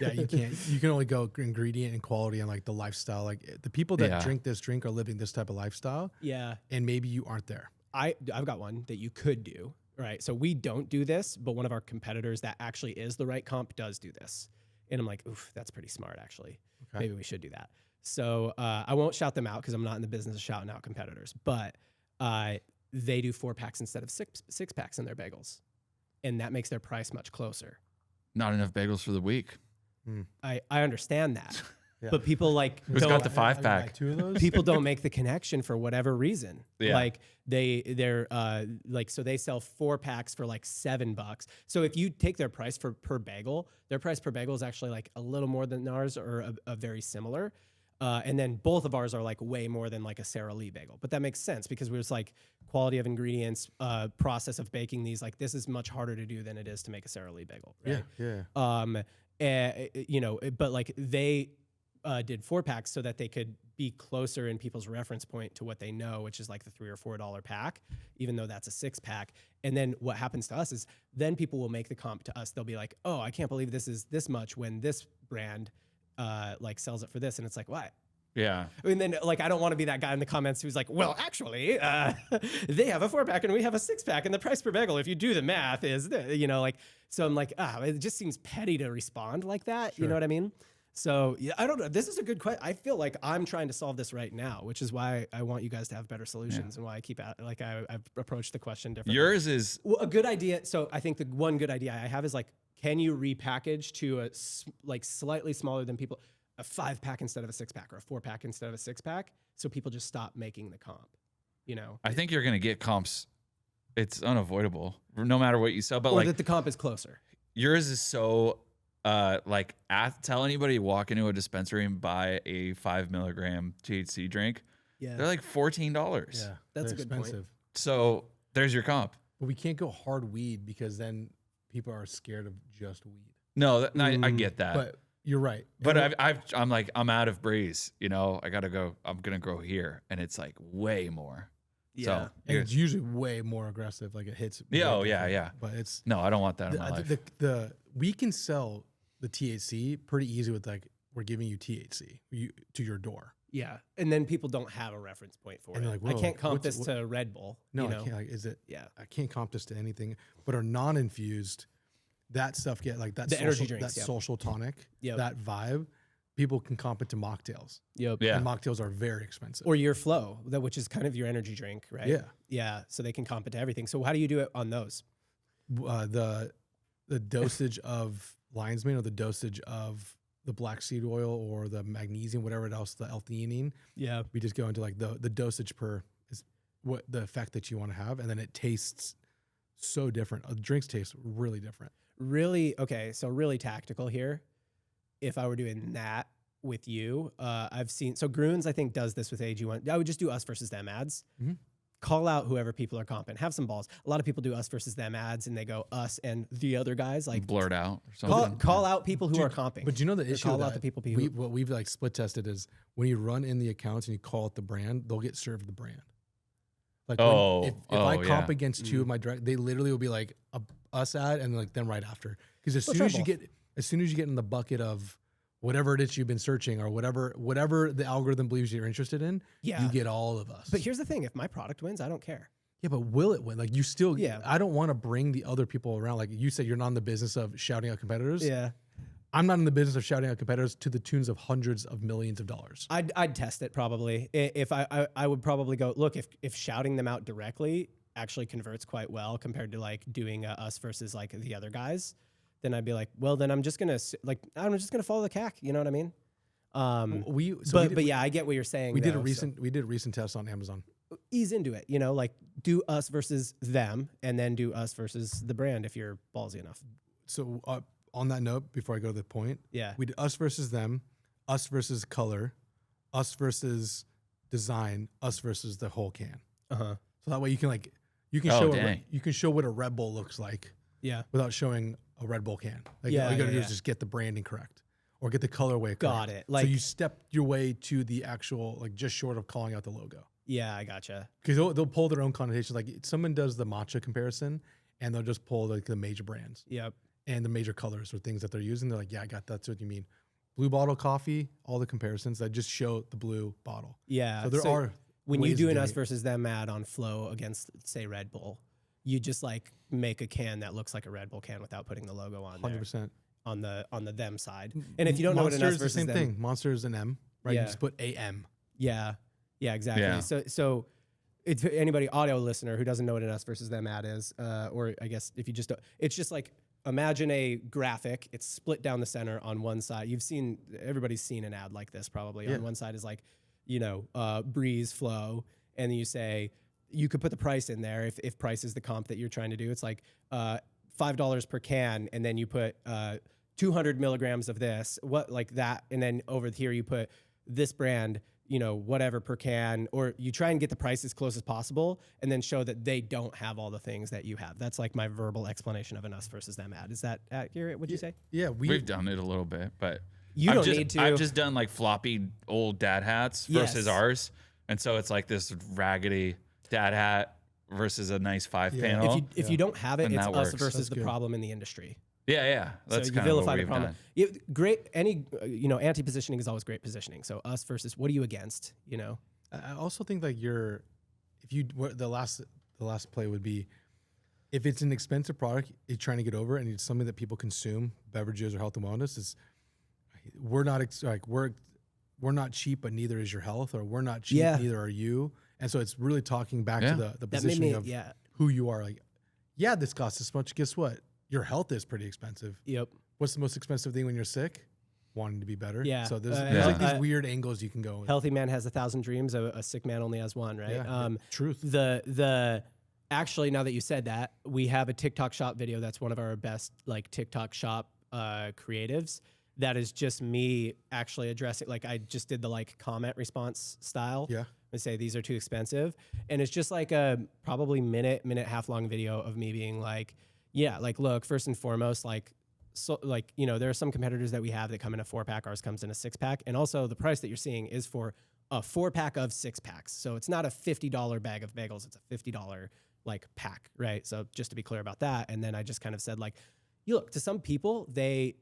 [SPEAKER 2] Yeah, you can't. You can only go ingredient and quality and like the lifestyle. Like the people that
[SPEAKER 3] Yeah.
[SPEAKER 2] drink this drink are living this type of lifestyle,
[SPEAKER 1] Yeah,
[SPEAKER 2] and maybe you aren't there.
[SPEAKER 1] I've got one that you could do. Right. So we don't do this, but one of our competitors that actually is the right comp does do this. And I'm like, oof, that's pretty smart, actually.
[SPEAKER 2] Okay.
[SPEAKER 1] Maybe we should do that. So I won't shout them out because I'm not in the business of shouting out competitors, but they do 4-packs instead of 6-packs in their bagels. And that makes their price much closer.
[SPEAKER 3] Not enough bagels for the week.
[SPEAKER 1] I understand that.
[SPEAKER 2] Yeah.
[SPEAKER 1] But people like
[SPEAKER 3] Who's got the
[SPEAKER 2] I can buy
[SPEAKER 3] 5-pack?
[SPEAKER 2] 2 of those.
[SPEAKER 1] people don't make the connection for whatever reason.
[SPEAKER 3] Yeah.
[SPEAKER 1] Like they're like, so they sell 4-packs for like $7. So if you take their price per bagel, their price per bagel is actually like a little more than ours or a very similar. And then both of ours are like way more than like a Sara Lee bagel, but that makes sense because we're just like quality of ingredients, process of baking these, like this is much harder to do than it is to make a Sara Lee bagel. Right?
[SPEAKER 2] Yeah.
[SPEAKER 1] You know, but like they did 4-packs so that they could be closer in people's reference point to what they know, which is like the $3 or $4 pack, even though that's a 6-pack. And then what happens to us is then people will make the comp to us. They'll be like, oh, I can't believe this is this much when this brand like sells it for this. And it's like, why?
[SPEAKER 3] Yeah.
[SPEAKER 1] And then like, I don't want to be that guy in the comments who's like, well, actually, they have a 4-pack and we have a 6-pack and the price per bagel, if you do the math, is, like, so I'm like, it just seems petty to respond like that.
[SPEAKER 2] Sure.
[SPEAKER 1] You know what I mean? So yeah, I don't know. This is a good question. I feel like I'm trying to solve this right now, which is why I want you guys to have better solutions and why I keep I've approached the question differently.
[SPEAKER 3] Yours is
[SPEAKER 1] a good idea. So I think the one good idea I have is like, can you repackage to a like slightly smaller than people, a 5-pack instead of a 6-pack or a 4-pack instead of a 6-pack, so people just stop making the comp.
[SPEAKER 3] I think you're gonna get comps. It's unavoidable, no matter what you sell. But
[SPEAKER 1] or
[SPEAKER 3] like
[SPEAKER 1] that the comp is closer.
[SPEAKER 3] yours is so tell anybody walk into a dispensary and buy a 5 milligram THC drink.
[SPEAKER 1] Yeah,
[SPEAKER 3] They're like $14.
[SPEAKER 2] Yeah,
[SPEAKER 1] That's
[SPEAKER 2] they're
[SPEAKER 1] a good point.
[SPEAKER 2] expensive.
[SPEAKER 3] So there's your comp.
[SPEAKER 2] But we can't go hard weed because then people are scared of just weed.
[SPEAKER 3] No, I get that.
[SPEAKER 2] But you're right.
[SPEAKER 3] But I'm like, I'm out of BREZ, I gotta go. I'm gonna grow here, and it's like way more.
[SPEAKER 1] Yeah.
[SPEAKER 3] So
[SPEAKER 2] and it's usually way more aggressive. Like it hits. way
[SPEAKER 3] yeah,
[SPEAKER 2] different.
[SPEAKER 3] yeah.
[SPEAKER 2] But it's
[SPEAKER 3] No, I don't want that in my life.
[SPEAKER 2] we can sell the THC pretty easy with like we're giving you THC to your door.
[SPEAKER 1] Yeah, and then people don't have a reference point for
[SPEAKER 2] And
[SPEAKER 1] it.
[SPEAKER 2] they're like,
[SPEAKER 1] I
[SPEAKER 2] whoa,
[SPEAKER 1] can't comp
[SPEAKER 2] what's-
[SPEAKER 1] this to Red Bull.
[SPEAKER 2] No, I can't. Like, is it?
[SPEAKER 1] Yeah.
[SPEAKER 2] I can't comp this to anything. But our non-infused, that stuff get like that.
[SPEAKER 1] The
[SPEAKER 2] social,
[SPEAKER 1] energy drinks,
[SPEAKER 2] that
[SPEAKER 1] yeah.
[SPEAKER 2] social tonic,
[SPEAKER 1] Yep.
[SPEAKER 2] that vibe. People can comp it to mocktails.
[SPEAKER 1] Yep.
[SPEAKER 3] Yeah.
[SPEAKER 2] And mocktails are very expensive.
[SPEAKER 1] Or your flow, which is kind of your energy drink, right?
[SPEAKER 2] Yeah.
[SPEAKER 1] Yeah. So they can comp it to everything. So how do you do it on those?
[SPEAKER 2] The dosage of lion's mane or the dosage of the black seed oil or the magnesium, whatever else, the L-theanine.
[SPEAKER 1] Yeah.
[SPEAKER 2] We just go into like the dosage per is what the effect that you want to have, and then it tastes so different. The drinks taste really different.
[SPEAKER 1] Really, okay, so really tactical here. If I were doing that with you, I've seen, so Groons, I think, does this with AG1. I would just do us versus them ads.
[SPEAKER 2] Mm-hmm.
[SPEAKER 1] Call out whoever people are comping. Have some balls. A lot of people do us versus them ads, and they go us and the other guys. Like
[SPEAKER 3] blurt out or something.
[SPEAKER 1] call out people who are comping.
[SPEAKER 2] But you know the issue
[SPEAKER 1] call
[SPEAKER 2] with
[SPEAKER 1] out
[SPEAKER 2] that,
[SPEAKER 1] the people
[SPEAKER 2] what we've like split tested is when you run in the accounts and you call it the brand, they'll get served the brand. Like if I comp against two of my direct, they literally will be like a us ad and like them right after. Because as soon as you get in the bucket of whatever it is you've been searching or whatever the algorithm believes you're interested in,
[SPEAKER 1] Yeah.
[SPEAKER 2] you get all of us.
[SPEAKER 1] But here's the thing: if my product wins, I don't care.
[SPEAKER 2] Yeah, but will it win? Like you still,
[SPEAKER 1] Yeah.
[SPEAKER 2] I don't want to bring the other people around. Like you said, you're not in the business of shouting out competitors.
[SPEAKER 1] Yeah,
[SPEAKER 2] I'm not in the business of shouting out competitors to the tunes of hundreds of millions of dollars.
[SPEAKER 1] I'd test it probably. If I would probably go look if shouting them out directly actually converts quite well compared to like doing us versus like the other guys, then I'd be like, well, then I'm just gonna follow the CAC. You know what I mean? But yeah, I get what you're saying.
[SPEAKER 2] We did a recent test on Amazon.
[SPEAKER 1] Ease into it, like do us versus them, and then do us versus the brand if you're ballsy enough.
[SPEAKER 2] So on that note, before I go to the point,
[SPEAKER 1] Yeah.
[SPEAKER 2] we did us versus them, us versus color, us versus design, us versus the whole can.
[SPEAKER 1] Uh-huh.
[SPEAKER 2] So that way you can show what a Red Bull looks like
[SPEAKER 1] Yeah.
[SPEAKER 2] without showing a Red Bull can. Like
[SPEAKER 1] Yeah,
[SPEAKER 2] all you gotta do
[SPEAKER 1] yeah.
[SPEAKER 2] is just get the branding correct or get the colorway correct.
[SPEAKER 1] Got it.
[SPEAKER 2] So
[SPEAKER 1] Like-
[SPEAKER 2] you step your way to the actual, like just short of calling out the logo.
[SPEAKER 1] Yeah, I gotcha.
[SPEAKER 2] Because they'll pull their own connotations. Like someone does the matcha comparison and they'll just pull like the major brands
[SPEAKER 1] Yep.
[SPEAKER 2] and the major colors or things that they're using. They're like, yeah, I got that's what you mean. Blue bottle coffee, all the comparisons that just show the blue bottle.
[SPEAKER 1] Yeah.
[SPEAKER 2] So there are
[SPEAKER 1] when you
[SPEAKER 2] ways
[SPEAKER 1] do
[SPEAKER 2] of
[SPEAKER 1] an
[SPEAKER 2] doing
[SPEAKER 1] us
[SPEAKER 2] it.
[SPEAKER 1] versus them ad on Flow against say Red Bull, you just like make a can that looks like a Red Bull can without putting the logo on
[SPEAKER 2] 100%.
[SPEAKER 1] there on the them side. And if you don't know what an
[SPEAKER 2] Monster
[SPEAKER 1] us
[SPEAKER 2] is the
[SPEAKER 1] versus
[SPEAKER 2] same
[SPEAKER 1] them,
[SPEAKER 2] thing. Monster is an M, right?
[SPEAKER 1] Yeah.
[SPEAKER 2] You just put AM.
[SPEAKER 1] Yeah. Yeah, exactly.
[SPEAKER 3] Yeah.
[SPEAKER 1] So it's anybody audio listener who doesn't know what an us versus them ad is, or I guess if you just don't, it's just like imagine a graphic. It's split down the center on one side. Everybody's seen an ad like this probably.
[SPEAKER 2] Yeah.
[SPEAKER 1] On one side is like, BREZ Flow, and then you say you could put the price in there if price is the comp that you're trying to do. It's like $5 per can, and then you put 200 milligrams of this, what like that, and then over here you put this brand, whatever per can, or you try and get the price as close as possible and then show that they don't have all the things that you have. That's like my verbal explanation of an us versus them ad. Is that accurate, would you say?
[SPEAKER 2] Yeah,
[SPEAKER 3] We've done it a little bit, but
[SPEAKER 1] You don't need to.
[SPEAKER 3] I've just done like floppy old dad hats versus ours. And so it's like this raggedy dad hat versus a nice 5-panel.
[SPEAKER 1] If you don't have it,
[SPEAKER 3] And
[SPEAKER 1] it's
[SPEAKER 3] that
[SPEAKER 1] us
[SPEAKER 3] works.
[SPEAKER 1] versus the problem in the industry.
[SPEAKER 3] Yeah. That's
[SPEAKER 1] so you
[SPEAKER 3] kind of
[SPEAKER 1] vilify
[SPEAKER 3] what
[SPEAKER 1] the
[SPEAKER 3] we've
[SPEAKER 1] problem.
[SPEAKER 3] done.
[SPEAKER 1] Great. Any anti-positioning is always great positioning. So us versus what are you against?
[SPEAKER 2] I also think like the last play would be, if it's an expensive product you're trying to get over and it's something that people consume, beverages or health and wellness, we're not cheap, but neither is your health, or we're not cheap, neither are you. And so it's really talking back to the positioning of who you are. Like, this costs this much. Guess what? Your health is pretty expensive.
[SPEAKER 1] Yep.
[SPEAKER 2] What's the most expensive thing when you're sick? Wanting to be better.
[SPEAKER 1] Yeah.
[SPEAKER 2] So there's like these weird angles you can go with.
[SPEAKER 1] Healthy man has 1,000 dreams. A sick man only has one, right?
[SPEAKER 2] Yeah, truth.
[SPEAKER 1] Actually, now that you said that, we have a TikTok shop video that's one of our best like TikTok shop creatives. That is just me actually addressing, like I just did the like comment response style.
[SPEAKER 2] Yeah.
[SPEAKER 1] And say these are too expensive. And it's just like a probably minute half long video of me being like, look, first and foremost, there are some competitors that we have that come in a 4-pack. Ours comes in a 6-pack. And also the price that you're seeing is for a 4-pack of 6-packs. So it's not a $50 bag of bagels. It's a $50 like pack, right? So just to be clear about that. And then I just kind of said like, you look, to some people, they,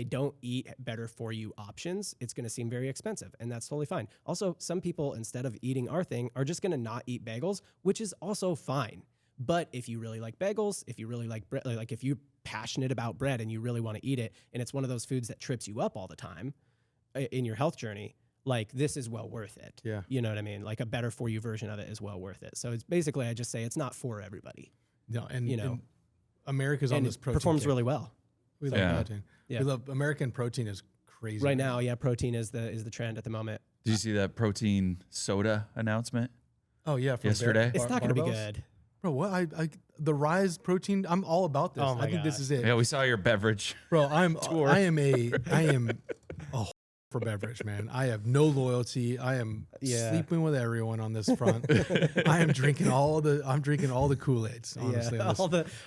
[SPEAKER 1] don't eat better for you options. It's going to seem very expensive, and that's totally fine. Also, some people, instead of eating our thing, are just going to not eat bagels, which is also fine. But if you really like bagels, if you really like bread, like if you're passionate about bread and you really want to eat it, and it's one of those foods that trips you up all the time in your health journey, like this is well worth it.
[SPEAKER 2] Yeah.
[SPEAKER 1] You know what I mean? Like a better for you version of it is well worth it. So it's basically, I just say it's not for everybody.
[SPEAKER 2] No, and America's on this protein
[SPEAKER 1] performs
[SPEAKER 2] kick.
[SPEAKER 1] really well.
[SPEAKER 2] We love protein.
[SPEAKER 1] Yeah.
[SPEAKER 2] We love American protein is crazy
[SPEAKER 1] right now. Yeah, protein is the trend at the moment.
[SPEAKER 3] Did you see that protein soda announcement?
[SPEAKER 2] Oh yeah, from
[SPEAKER 3] yesterday.
[SPEAKER 1] It's not going to be
[SPEAKER 2] Barbells?
[SPEAKER 1] good,
[SPEAKER 2] bro. What the Rise protein? I'm all about this.
[SPEAKER 1] Oh my
[SPEAKER 2] I think this
[SPEAKER 1] gosh.
[SPEAKER 2] is it,
[SPEAKER 3] Yeah, we saw your beverage.
[SPEAKER 2] bro. I am a for beverage, man. I have no loyalty. I am sleeping with everyone on this front. I'm drinking all the Kool-Aids, honestly.
[SPEAKER 1] Yeah,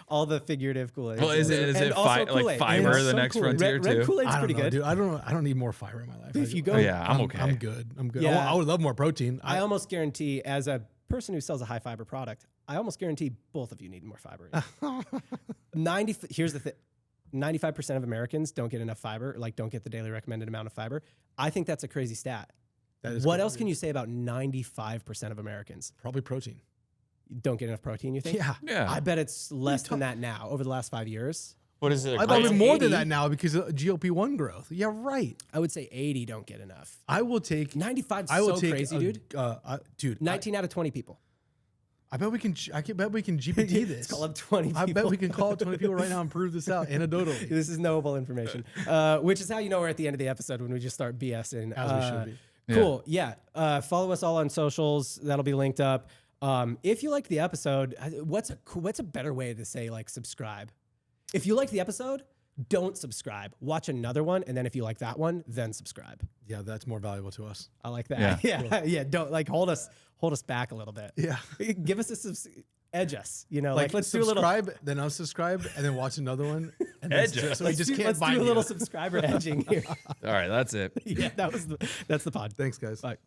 [SPEAKER 1] all the figurative Kool-Aids.
[SPEAKER 3] Well, is it like fiber the next frontier too?
[SPEAKER 1] Red Kool-Aid's
[SPEAKER 2] I don't
[SPEAKER 1] pretty
[SPEAKER 2] know,
[SPEAKER 1] good.
[SPEAKER 2] dude. I don't need more fiber in my life.
[SPEAKER 1] If you go,
[SPEAKER 3] I'm okay.
[SPEAKER 2] I'm good.
[SPEAKER 1] Yeah.
[SPEAKER 2] I would love more protein.
[SPEAKER 1] I almost guarantee, as a person who sells a high fiber product, I almost guarantee both of you need more fiber. Here's the thing. 95% of Americans don't get enough fiber, like don't get the daily recommended amount of fiber. I think that's a crazy stat. What else can you say about 95% of Americans?
[SPEAKER 2] Probably protein.
[SPEAKER 1] Don't get enough protein, you think?
[SPEAKER 3] Yeah.
[SPEAKER 1] I bet it's less than that now over the last 5 years.
[SPEAKER 3] What is it?
[SPEAKER 2] I bet it's more
[SPEAKER 1] 80.
[SPEAKER 2] than that now because of GLP-1 growth. Yeah, right.
[SPEAKER 1] I would say 80 don't get enough.
[SPEAKER 2] I will take
[SPEAKER 1] 95
[SPEAKER 2] I will
[SPEAKER 1] so
[SPEAKER 2] take
[SPEAKER 1] crazy, dude.
[SPEAKER 2] Dude,
[SPEAKER 1] 19 out of 20 people.
[SPEAKER 2] I bet we can GPT this.
[SPEAKER 1] Let's call up 20 people.
[SPEAKER 2] I bet we can call up 20 people right now and prove this out anecdotally.
[SPEAKER 1] This is knowable information, which is how you know we're at the end of the episode when we just start BSing.
[SPEAKER 2] As we should be.
[SPEAKER 1] Cool. Yeah. Follow us all on socials. That'll be linked up. If you liked the episode, what's a better way to say like subscribe? If you liked the episode, don't subscribe. Watch another one, and then if you like that one, then subscribe.
[SPEAKER 2] Yeah, that's more valuable to us.
[SPEAKER 1] I like that.
[SPEAKER 3] Yeah.
[SPEAKER 1] Yeah. Don't like hold us back a little bit.
[SPEAKER 2] Yeah.
[SPEAKER 1] Give us edge us. You know, like let's do a little
[SPEAKER 2] subscribe, then unsubscribe, and then watch another one. And
[SPEAKER 3] Edge us.
[SPEAKER 2] So we just can't
[SPEAKER 1] let's
[SPEAKER 2] bind
[SPEAKER 1] do a
[SPEAKER 2] you.
[SPEAKER 1] little subscriber edging here.
[SPEAKER 3] All right, that's it.
[SPEAKER 1] Yeah, that's the pod.
[SPEAKER 2] Thanks, guys.
[SPEAKER 1] Bye.